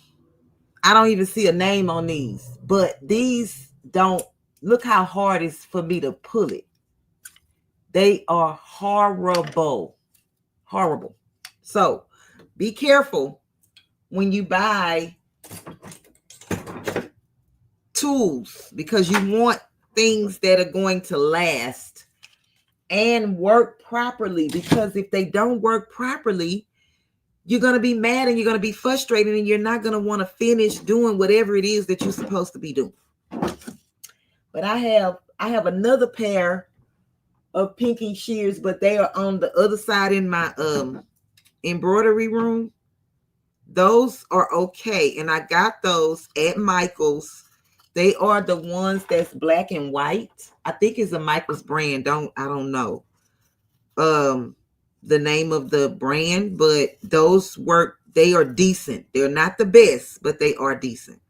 I don't even see a name on these. But these don't, look how hard it's for me to pull it. They are horrible. Horrible. So be careful when you buy tools, because you want things that are going to last and work properly. Because if they don't work properly, you're going to be mad and you're going to be frustrated and you're not going to want to finish doing whatever it is that you're supposed to be doing. But I have another pair of pinky shears, but they are on the other side in my embroidery room. Those are okay, and I got those at Michael's. They are the ones that's black and white. I think it's a Michael's brand. I don't know the name of the brand, but those work. They are decent. They're not the best, but they are decent.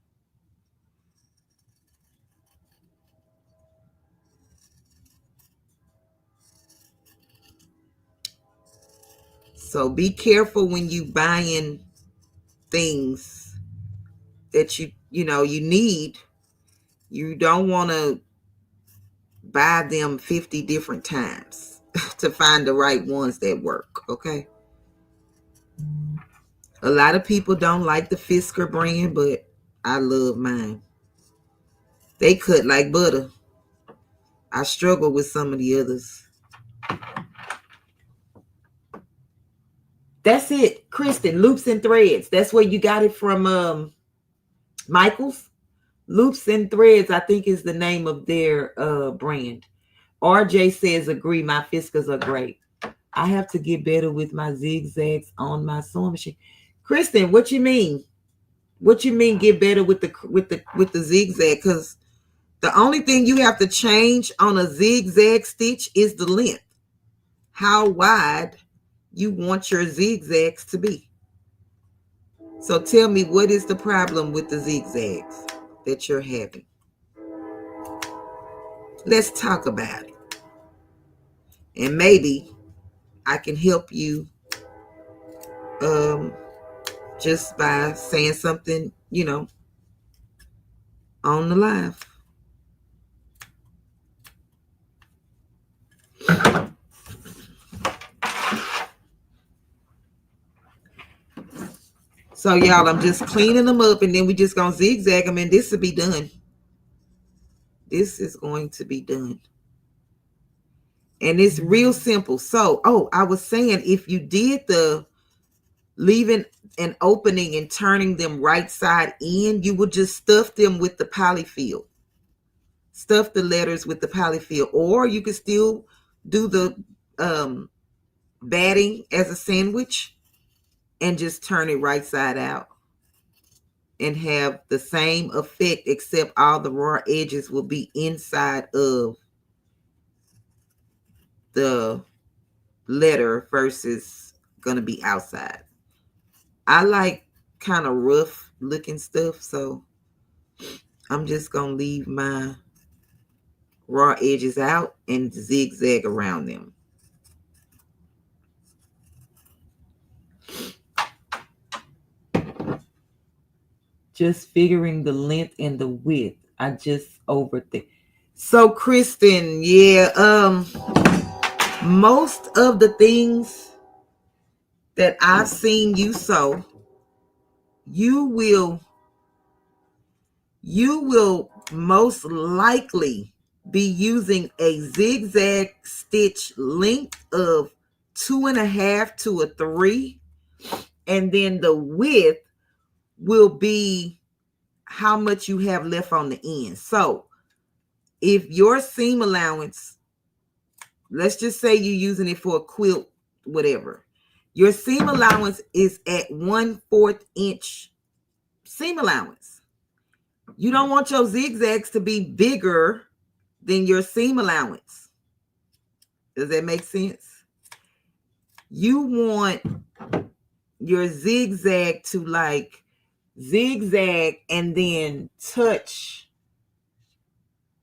So be careful when you buying things that you need. You don't want to buy them 50 different times to find the right ones that work, okay? A lot of people don't like the Fisker brand, but I love mine. They cut like butter. I struggle with some of the others. That's it, Kristen. Loops and Threads. That's where you got it from. Michael's. Loops and Threads, I think, is the name of their brand. RJ says, agree. My Fiskers are great. I have to get better with my zigzags on my sewing machine. Kristen, what you mean? What you mean get better with the zigzag? Because the only thing you have to change on a zigzag stitch is the length. How wide you want your zigzags to be. So tell me, what is the problem with the zigzags that you're having? Let's talk about it. And maybe I can help you just by saying something, on the live. So y'all, I'm just cleaning them up and then we just gonna zigzag them and this will be done. This is going to be done. And it's real simple. So, I was saying, if you did the leaving an opening and turning them right side in, you would just stuff them with the polyfill. Stuff the letters with the polyfill. Or you could still do the batting as a sandwich and just turn it right side out and have the same effect, except all the raw edges will be inside of the letter versus gonna be outside. I like kind of rough looking stuff, so I'm just gonna leave my raw edges out and zigzag around them. Just figuring the length and the width. I just overthink. So Kristen, most of the things that I've seen you sew, you will most likely be using a zigzag stitch length of 2.5 to a 3, and then the width will be how much you have left on the end. So if your seam allowance, let's just say you're using it for a quilt, whatever, your seam allowance is at 1/4 inch seam allowance. You don't want your zigzags to be bigger than your seam allowance. Does that make sense? You want your zigzag to like zigzag and then touch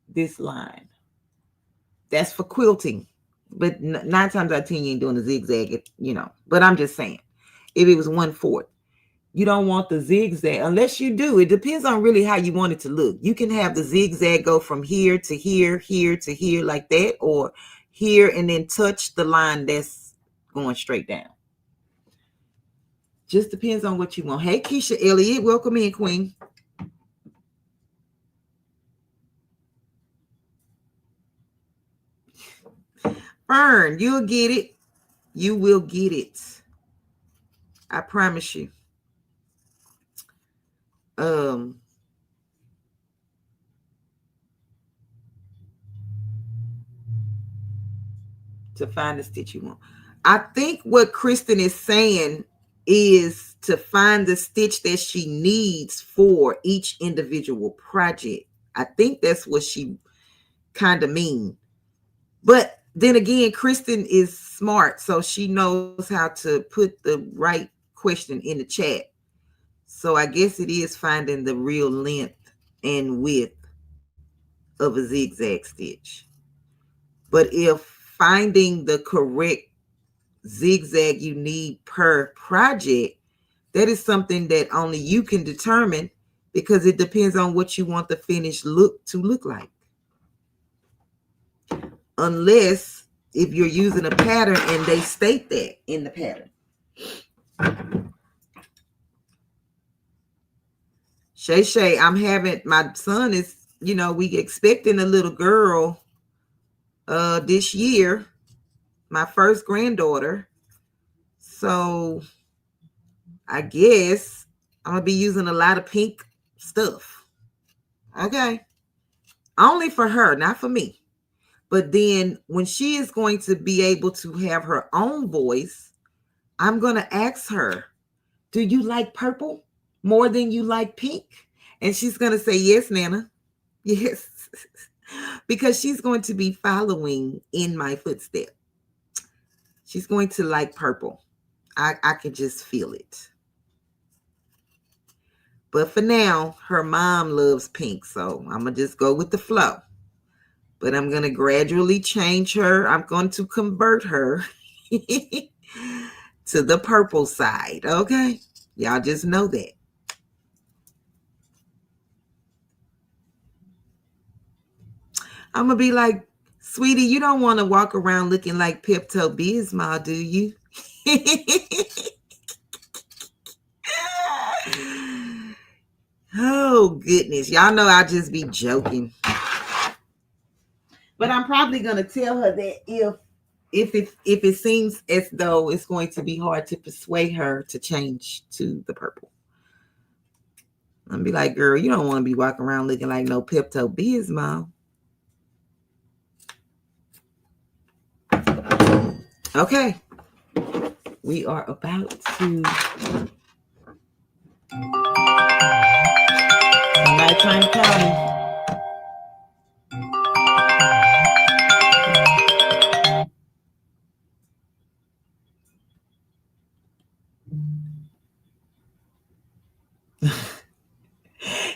this line. That's for quilting. But 9 times out of 10, you ain't doing a zigzag, But I'm just saying, if it was 1/4, you don't want the zigzag unless you do. It depends on really how you want it to look. You can have the zigzag go from here to here, here to here like that, or here and then touch the line that's going straight down. Just depends on what you want. Hey, Keisha Elliott, welcome in, Queen. Fern, you'll get it. You will get it. I promise you. To find the stitch you want. I think what Kristen is saying is to find the stitch that she needs for each individual project. I think that's what she kind of mean. But then again, Kristen is smart, so she knows how to put the right question in the chat. So I guess it is finding the real length and width of a zigzag stitch. But if finding the correct zigzag you need per project, that is something that only you can determine, because it depends on what you want the finished look to look like. Unless if you're using a pattern and they state that in the pattern. Shay, my son is, we expecting a little girl this year, my first granddaughter. So I guess I'm gonna be using a lot of pink stuff. Okay. Only for her, not for me. But then when she is going to be able to have her own voice, I'm going to ask her, do you like purple more than you like pink? And she's going to say, yes, Nana. Yes. Because she's going to be following in my footsteps. She's going to like purple. I can just feel it. But for now, her mom loves pink. So I'm going to just go with the flow. But I'm going to gradually change her. I'm going to convert her to the purple side. Okay? Y'all just know that. I'm going to be like, sweetie, you don't want to walk around looking like Pepto-Bismol, do you? Oh, goodness. Y'all know I just be joking. But I'm probably going to tell her that if it seems as though it's going to be hard to persuade her to change to the purple. I'm be like, girl, you don't want to be walking around looking like no Pepto-Bismol. Okay. We are about to nighttime counting.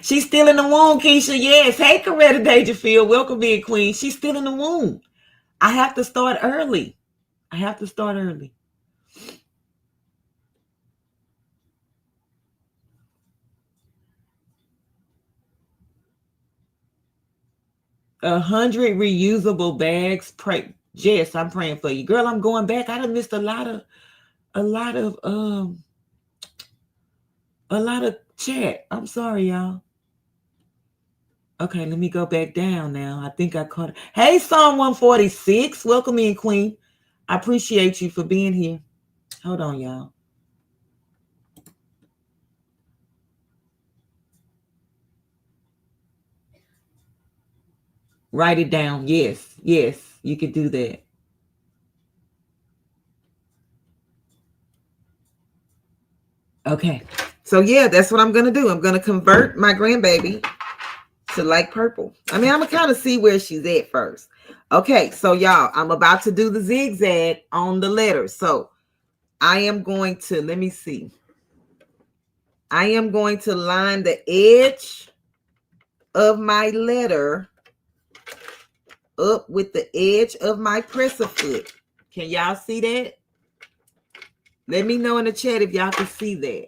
She's still in the womb, Keisha. Yes. Hey, Coretta Dangerfield. Welcome in, Queen. She's still in the womb. I have to start early. 100 reusable bags. Jess, I'm praying for you. Girl, I'm going back. I done missed a lot of chat. I'm sorry, y'all. Okay, let me go back down now. I think I caught it. Hey, Psalm 146. Welcome in, Queen. I appreciate you for being here. Hold on, y'all. Write it down. Yes, you could do that. Okay. So, yeah, that's what I'm going to do. I'm going to convert my grandbaby to like purple. I mean, I'm going to kind of see where she's at first. Okay, so, y'all, I'm about to do the zigzag on the letters. So, I am going to, let me see. I am going to line the edge of my letter up with the edge of my presser foot. Can y'all see that? Let me know in the chat if y'all can see that.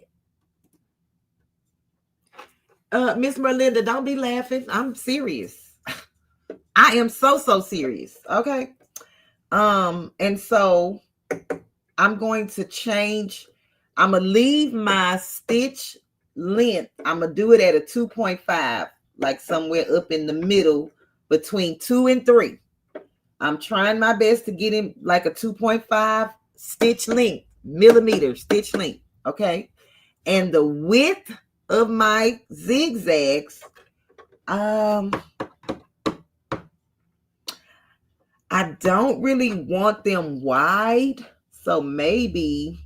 Miss Merlinda, don't be laughing. I'm serious. I am so serious. Okay. And so I'm going to change. I'm going to leave my stitch length. I'm going to do it at a 2.5, like somewhere up in the middle between 2 and 3. I'm trying my best to get in like a 2.5 stitch length, millimeter stitch length. Okay. And the width of my zigzags, I don't really want them wide. So maybe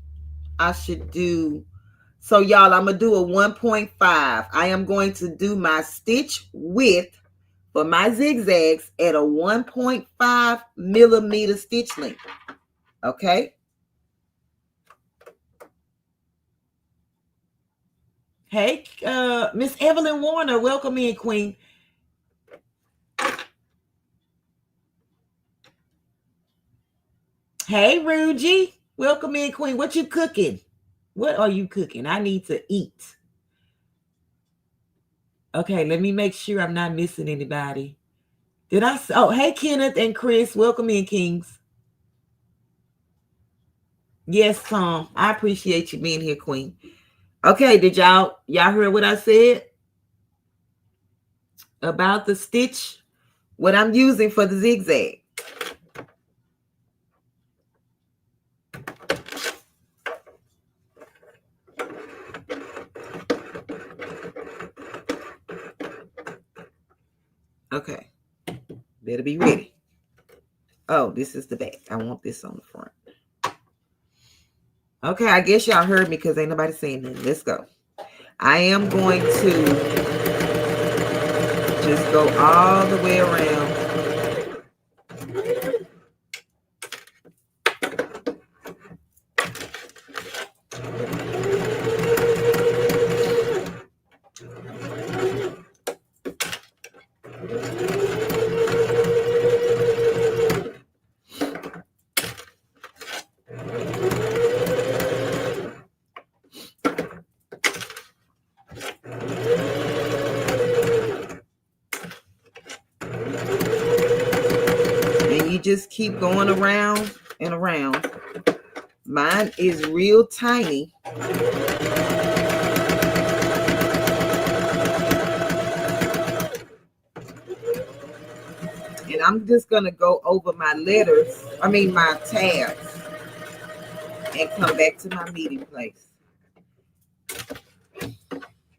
I should do, so y'all, I'm going to do a 1.5. I am going to do my stitch width for my zigzags at a 1.5 millimeter stitch length. Okay. Hey, Miss Evelyn Warner, welcome in, Queen. Hey, Rugie, welcome in, Queen. What you cooking? What are you cooking? I need to eat. Okay, let me make sure I'm not missing anybody. Did I? Oh, hey, Kenneth and Chris, welcome in, Kings. Yes, Tom, I appreciate you being here, Queen. Okay, did y'all hear what I said about the stitch? What I'm using for the zigzag? Okay, better be ready. Oh, this is the back. I want this on the front. Okay, I guess y'all heard me because ain't nobody saying nothing. Let's go. I am going to just go all the way around. Just keep going around and around. Mine is real tiny. And I'm just going to go over my letters, my tabs, and come back to my meeting place.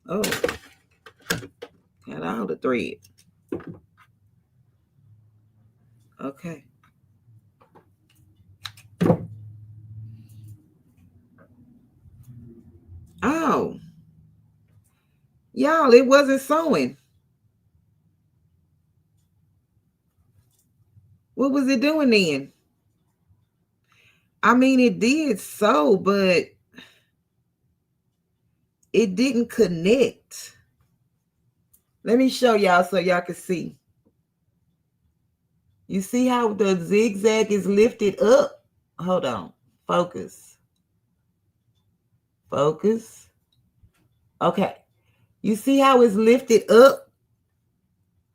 Oh, got all the thread. Okay. Oh, y'all, it wasn't sewing. What was it doing then? It did sew, but it didn't connect. Let me show y'all so y'all can see. You see how the zigzag is lifted up? Hold on. Focus. Focus. Okay. You see how it's lifted up?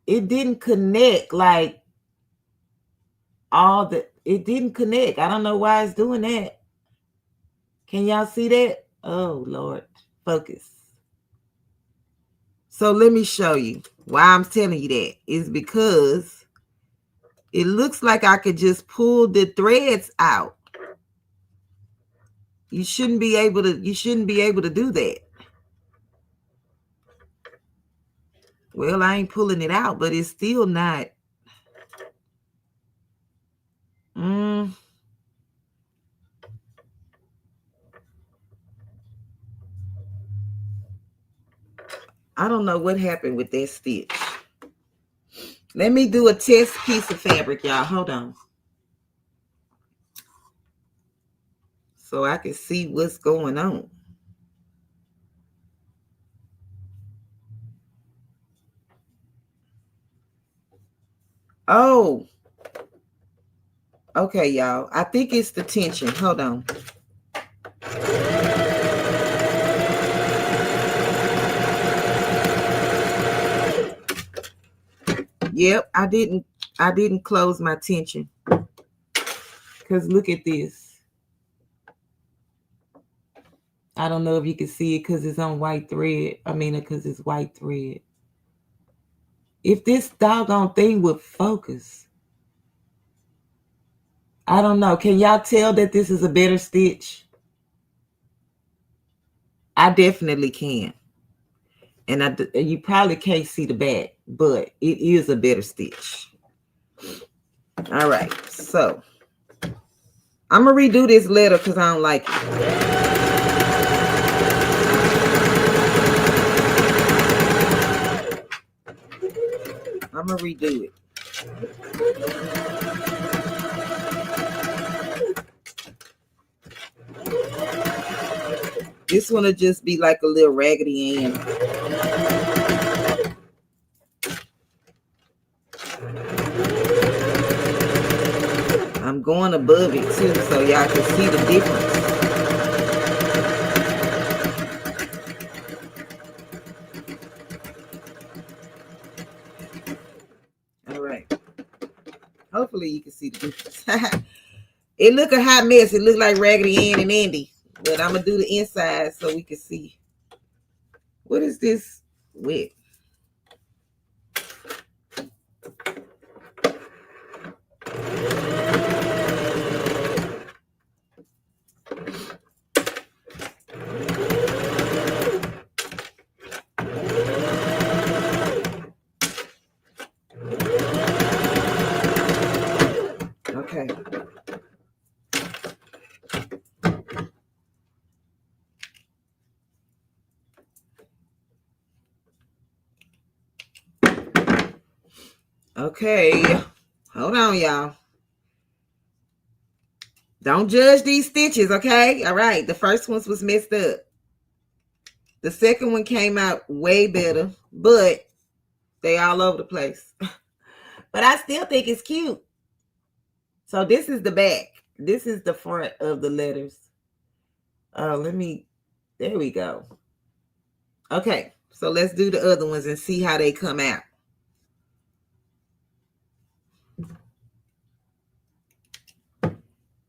It didn't connect like it didn't connect. I don't know why it's doing that. Can y'all see that? Oh, Lord. Focus. So let me show you why I'm telling you that. Is because it looks like I could just pull the threads out. You shouldn't be able to do that. Well, I ain't pulling it out, but it's still not. I don't know what happened with that stitch. Let me do a test piece of fabric, y'all. Hold on. So I can see what's going on. Oh. Okay, y'all. I think it's the tension. Hold on. Yep, I didn't close my tension. Because look at this. I don't know if you can see it because it's on white thread. Because it's white thread. If this doggone thing would focus. I don't know. Can y'all tell that this is a better stitch? I definitely can. And you probably can't see the back, but it is a better stitch. All right, so I'm gonna redo this letter because I don't like it. I'm gonna redo it. This one will just be like a little Raggedy Ann. I'm going above it too, so y'all can see the difference. All right. Hopefully you can see the difference. It look a hot mess. It look like Raggedy Ann and Andy. But I'm going to do the inside so we can see. What is this with? Okay. Okay. Hold on, y'all. Don't judge these stitches, okay? All right. The first one was messed up. The second one came out way better, but they all over the place. But I still think it's cute. So this is the back. This is the front of the letters. There we go. Okay, so let's do the other ones and see how they come out.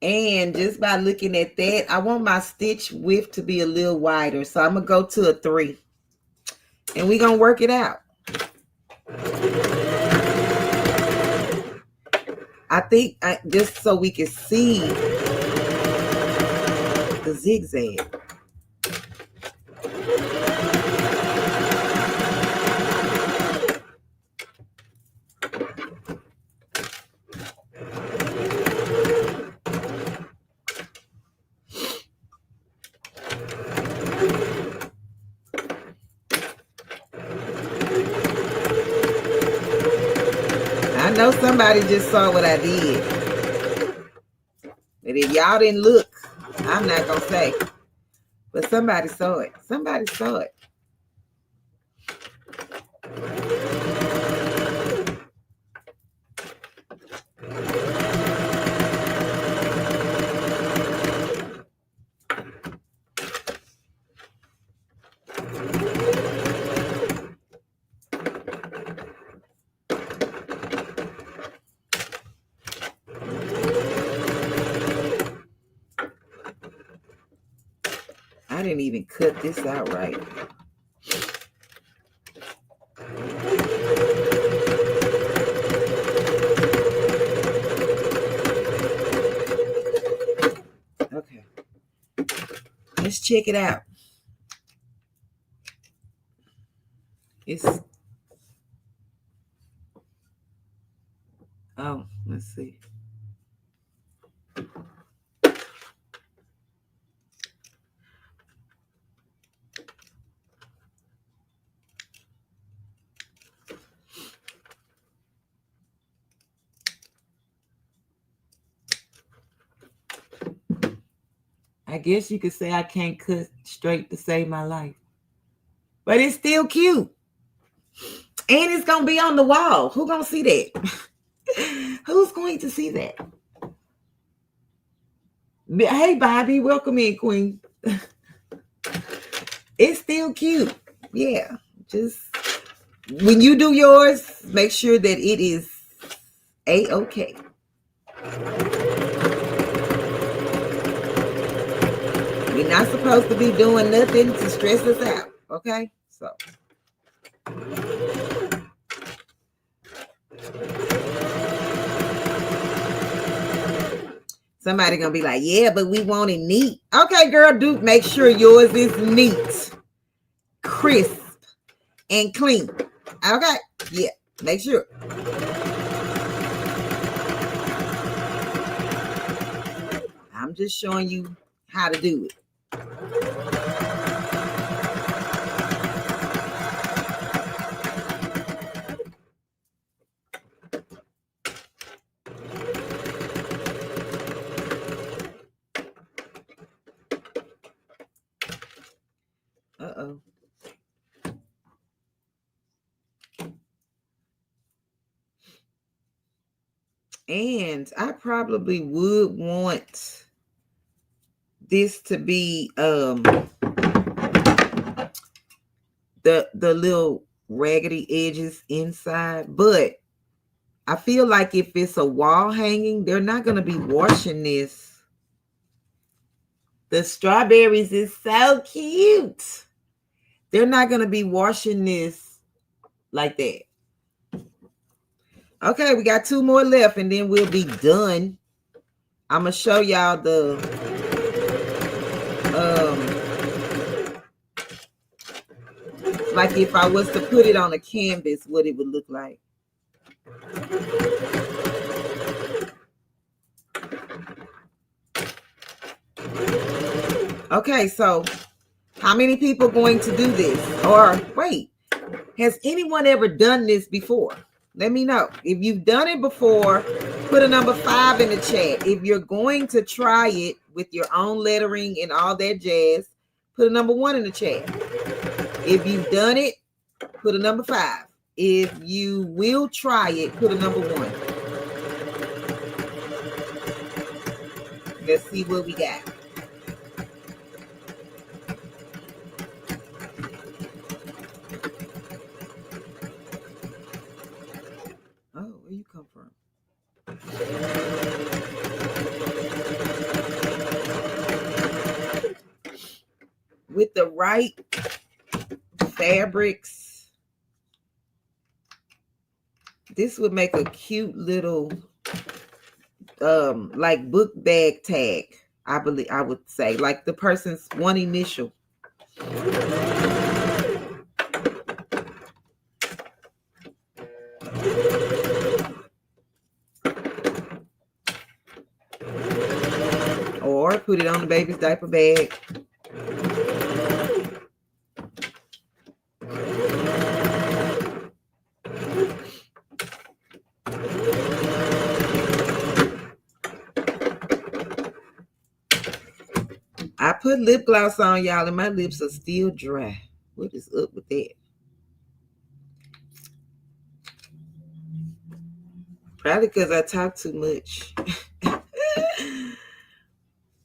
And just by looking at that, I want my stitch width to be a little wider. So I'm going to go to a 3. And we're going to work it out. I think just so we can see the zigzag. I know somebody just saw what I did. And if y'all didn't look, I'm not going to say. But somebody saw it. Somebody saw it. I didn't even cut this out right. Okay. Let's check it out. Let's see. I guess you could say I can't cut straight to save my life. But it's still cute. And it's going to be on the wall. Who's going to see that? Who's going to see that? Hey, Bobby. Welcome in, Queen. It's still cute. Yeah. Just when you do yours, make sure that it is A-okay. We're not supposed to be doing nothing to stress us out. Okay? So. Somebody gonna be like, yeah, but we want it neat. Okay, girl, do make sure yours is neat, crisp, and clean. Okay, yeah, make sure. I'm just showing you how to do it. Uh-oh. And I probably would want this to be the little raggedy edges inside, but I feel like if it's a wall hanging, they're not going to be washing this. The strawberries is so cute. They're not going to be washing this like that. Okay, we got 2 more left and then we'll be done. I'm going to show y'all the like if I was to put it on a canvas, what it would look like. Okay, so how many people are going to do this? Or wait, has anyone ever done this before? Let me know. If you've done it before, put a number 5 in the chat. If you're going to try it with your own lettering and all that jazz, put a number 1 in the chat. If you've done it, put a number 5. If you will try it, put a number 1. Let's see what we got. Oh, where you come from? With the right fabrics, this would make a cute little like book bag tag. I believe I would say like the person's one initial. Or put it on the baby's diaper bag. I put lip gloss on, y'all, and my lips are still dry. What is up with that? Probably because I talk too much.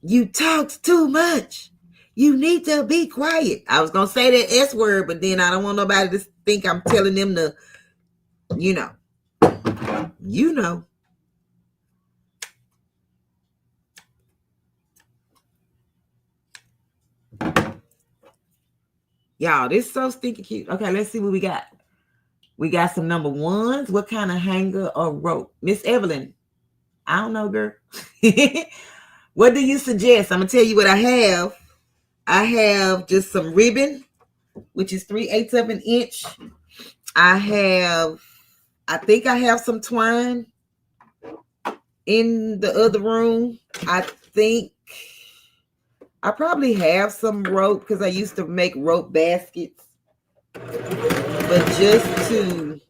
You talk too much. You need to be quiet. I was going to say that S word, but then I don't want nobody to think I'm telling them to, you know. You know. Y'all, this is so stinky cute. Okay, let's see what we got. We got some number 1s. What kind of hanger or rope? Miss Evelyn. I don't know, girl. What do you suggest? I'm going to tell you what I have. I have just some ribbon, which is 3/8 of an inch. I think I have some twine in the other room. I think I probably have some rope because I used to make rope baskets. But just to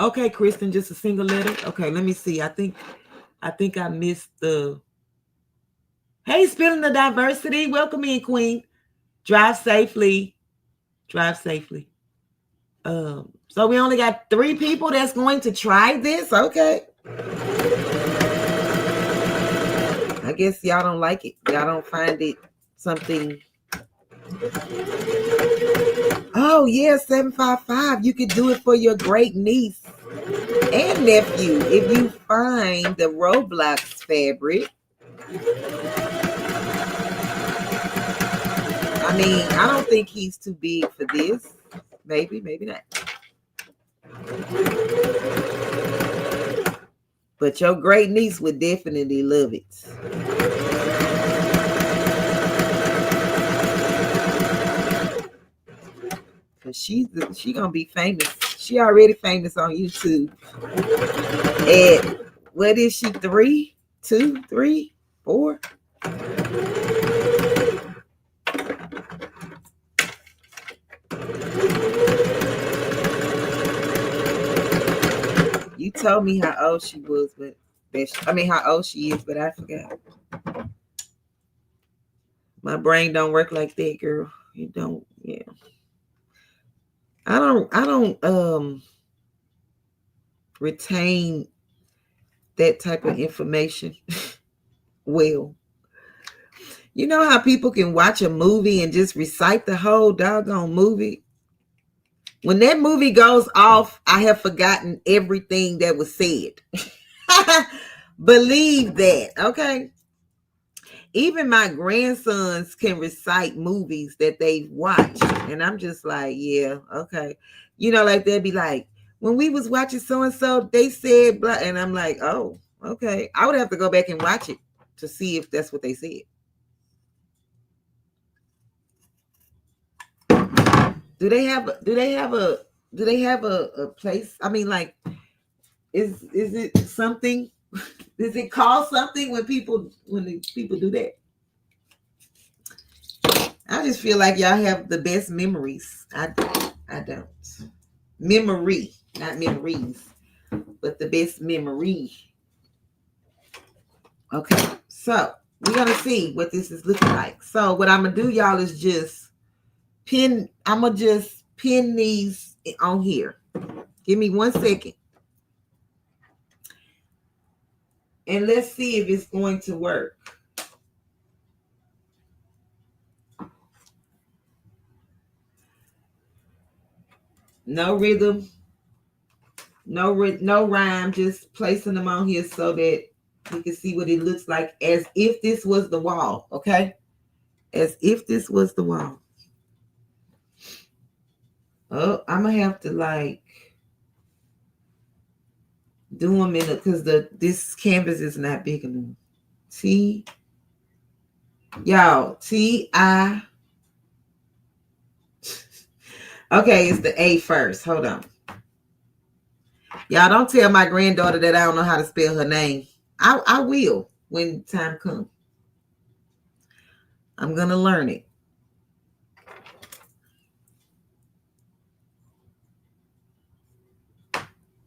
okay, Kristen, just a single letter. Okay, let me see. I think I missed the hey, spilling the diversity. Welcome in, Queen. Drive safely. Drive safely. So we only got 3 people that's going to try this. Okay. I guess y'all don't like it. Y'all don't find it something. Oh, yeah, 755. You could do it for your great niece and nephew if you find the Roblox fabric. I mean, I don't think he's too big for this. Maybe not. But your great niece would definitely love it. Cause she gonna be famous. She already famous on YouTube. And what is she? 3, 2, 3, 4? You told me how old she was, but how old she is, but I forgot. My brain don't work like that, girl. It don't. Yeah. I don't retain that type of information well. You know how people can watch a movie and just recite the whole doggone movie? When that movie goes off, I have forgotten everything that was said. Believe that, okay? Even my grandsons can recite movies that they've watched. And I'm just like, yeah, okay. You know, like they'd be like, when we was watching so-and-so, they said blah. And I'm like, oh, okay. I would have to go back and watch it to see if that's what they said. Do they have a place? I mean, like, is it something? Is it called something when people do that? I just feel like y'all have the best memories. I don't. Memory, not memories, but the best memory. Okay, so we're gonna see what this is looking like. So what I'm gonna do, y'all, is just pin. I'm gonna just pin these on here. Give me 1 second. And let's see if it's going to work. No rhythm, no rhyme, just placing them on here so that you can see what it looks like as if this was the wall, okay? As if this was the wall. Oh, I'm gonna have to like do them in it because this canvas is not big enough. Y'all, T-I. Okay, it's the A first. Hold on. Y'all don't tell my granddaughter that I don't know how to spell her name. I will when time comes. I'm gonna learn it.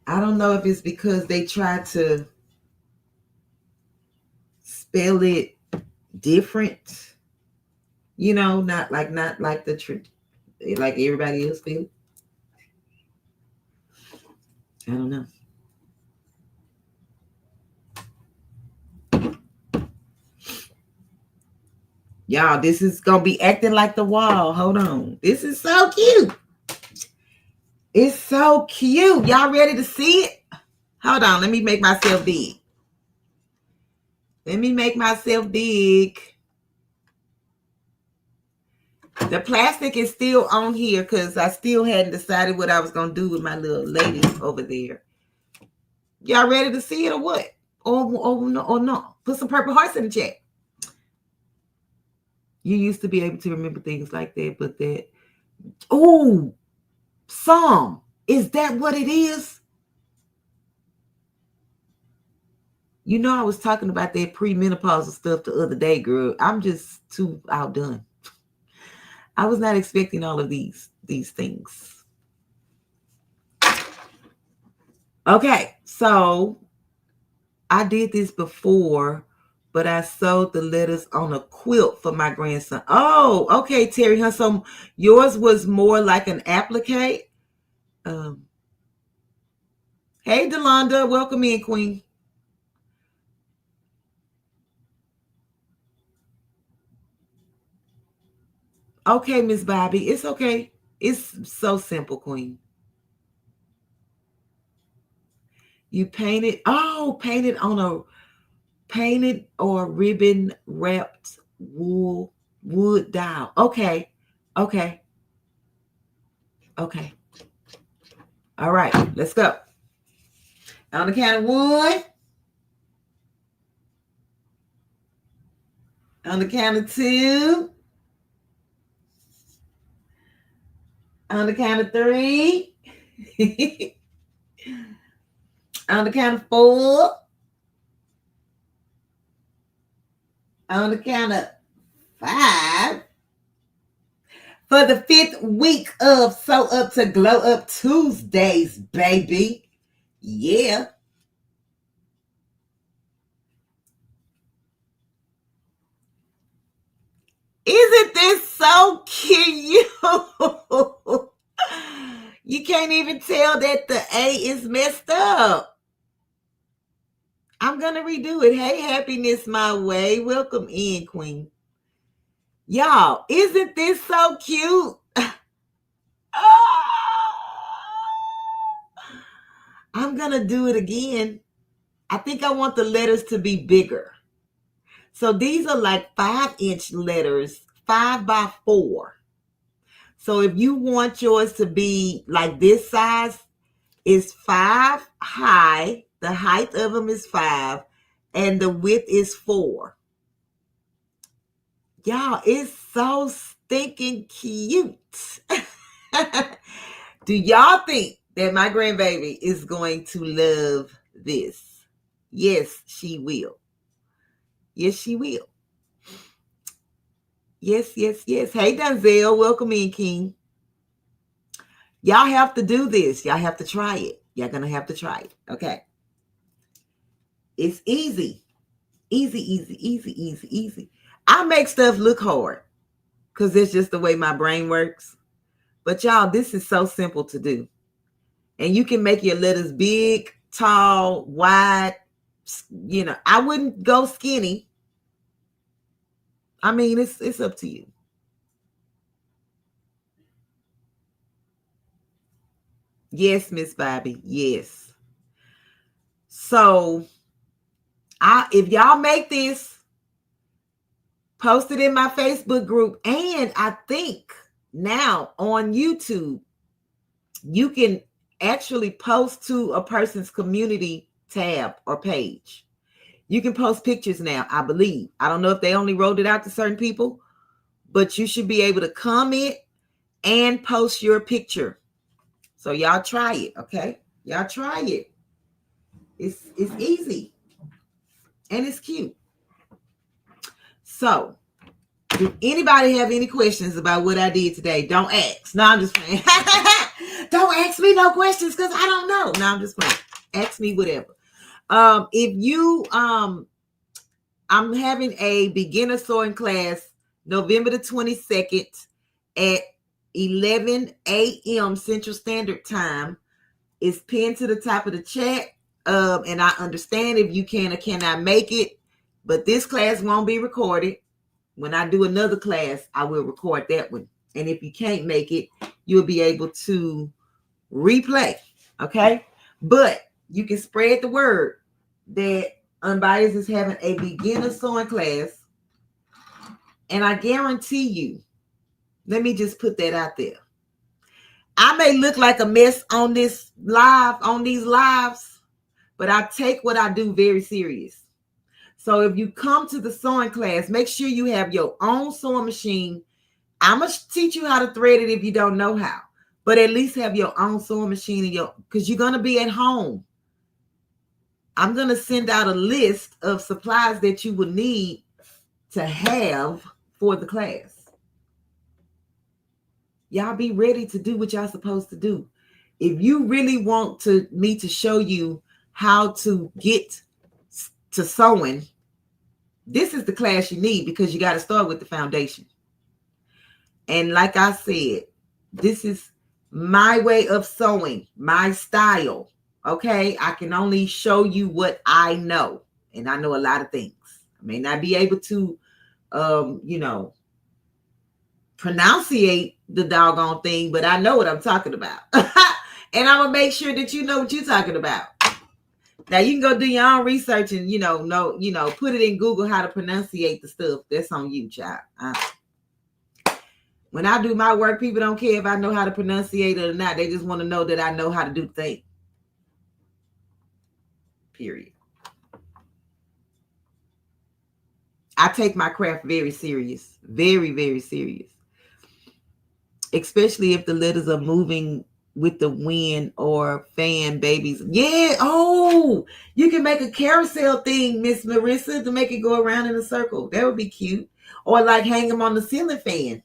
I don't know if it's because they try to spell it different. You know, not like the like everybody else spell. I don't know. Y'all, this is gonna be acting like the wall. Hold on. This is so cute. It's so cute. Y'all ready to see it? Hold on. Let me make myself big. Let me make myself big. The plastic is still on here because I still hadn't decided what I was going to do with my little lady over there. Y'all ready to see it or what? Or no? Put some purple hearts in the chat. You used to be able to remember things like that, but that... Oh, Psalm. Is that what it is? You know, I was talking about that premenopausal stuff the other day, girl. I'm just too outdone. I was not expecting all of these things. Okay, so I did this before, but I sewed the letters on a quilt for my grandson. Oh, okay, Terry. So yours was more like an applique. Hey, Delonda, welcome in, Queen. Okay, Miss Bobby, it's okay. It's so simple, Queen. You painted or ribbon wrapped wood dowel. Okay. All right, let's go. On the count of 1, On the count of 2. On the count of 3. On the count of 4. On the count of 5. For the 5th week of Sew Up to Glow Up Tuesdays, baby. Yeah. Isn't this so cute? You can't even tell that the A is messed up. I'm going to redo it. Hey, happiness my way. Welcome in, Queen. Y'all, isn't this so cute? I'm going to do it again. I think I want the letters to be bigger. So these are like 5-inch letters, 5 by 4. So if you want yours to be like this size, it's 5 high. The height of them is 5, and the width is 4. Y'all, it's so stinking cute. Do y'all think that my grandbaby is going to love this? Yes, she will. Yes, she will. Yes, yes, yes. Hey, Denzel, welcome in, King. Y'all have to do this. Y'all have to try it. Y'all gonna have to try it. Okay. It's easy. Easy, easy, easy, easy, easy. I make stuff look hard because it's just the way my brain works. But y'all, this is so simple to do. And you can make your letters big, tall, wide. You know, I wouldn't go skinny. I mean, it's up to you. Yes, Miss Bobby. Yes. So if y'all make this, post it in my Facebook group. And I think now on YouTube, you can actually post to a person's community tab or page. You can post pictures now, I believe. I don't know if they only rolled it out to certain people, but you should be able to comment and post your picture. So y'all try it, okay? Y'all try it. It's easy. And it's cute. So, do anybody have any questions about what I did today? Don't ask. No, I'm just playing. Don't ask me no questions because I don't know. No, I'm just playing. Ask me whatever. If you I'm having a beginner sewing class November the 22nd at 11 a.m. Central Standard Time. It's pinned to the top of the chat. And I understand if you can or cannot make it, but this class won't be recorded. When I do another class, I will record that one. And if you can't make it, you'll be able to replay. Okay. But you can spread the word that Unbiased is having a beginner sewing class. And I guarantee you, let me just put that out there. I may look like a mess on these lives, but I take what I do very serious. So if you come to the sewing class, make sure you have your own sewing machine. I'm going to teach you how to thread it if you don't know how, but at least have your own sewing machine because you're going to be at home. I'm going to send out a list of supplies that you will need to have for the class. Y'all be ready to do what y'all supposed to do. If you really want me to show you how to get to sewing, this is the class you need because you got to start with the foundation. And like I said, this is my way of sewing, my style. Okay. I can only show you what I know. And I know a lot of things. I may not be able to, pronunciate the doggone thing, but I know what I'm talking about. And I'm going to make sure that you know what you're talking about. Now you can go do your own research and, put it in Google how to pronunciate the stuff. That's on you, child. When I do my work, people don't care if I know how to pronunciate it or not. They just want to know that I know how to do things. Period. I take my craft very serious, very, very serious, especially if the litters are moving with the wind or fan babies. Yeah. Oh, you can make a carousel thing, Miss Marissa, to make it go around in a circle. That would be cute. Or like hang them on the ceiling fan.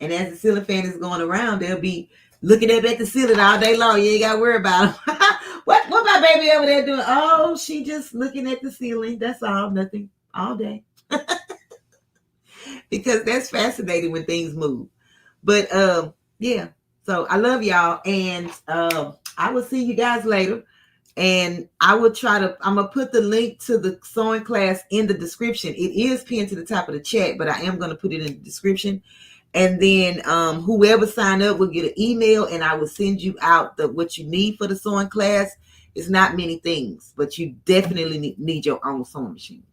And as the ceiling fan is going around, they'll be looking up at the ceiling all day long. You ain't got to worry about them. what my baby over there doing? Oh, she just looking at the ceiling. That's all. Nothing. All day. Because that's fascinating when things move. But yeah. So I love y'all. And I will see you guys later. And I will I'm going to put the link to the sewing class in the description. It is pinned to the top of the chat, but I am going to put it in the description. And then whoever sign up will get an email, and I will send you out what you need for the sewing class. It's not many things, but you definitely need your own sewing machine.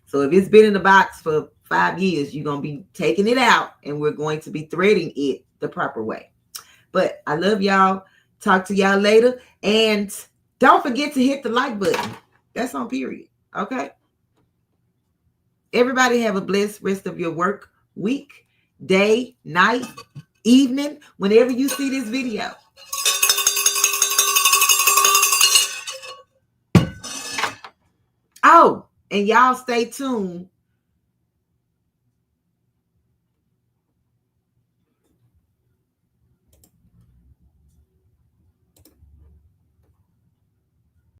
So if it's been in the box for 5 years, you're going to be taking it out, and we're going to be threading it the proper way. But I love y'all. Talk to y'all later. And don't forget to hit the like button. That's on period. Okay? Everybody have a blessed rest of your work week, day, night, evening, whenever you see this video. Oh, and y'all stay tuned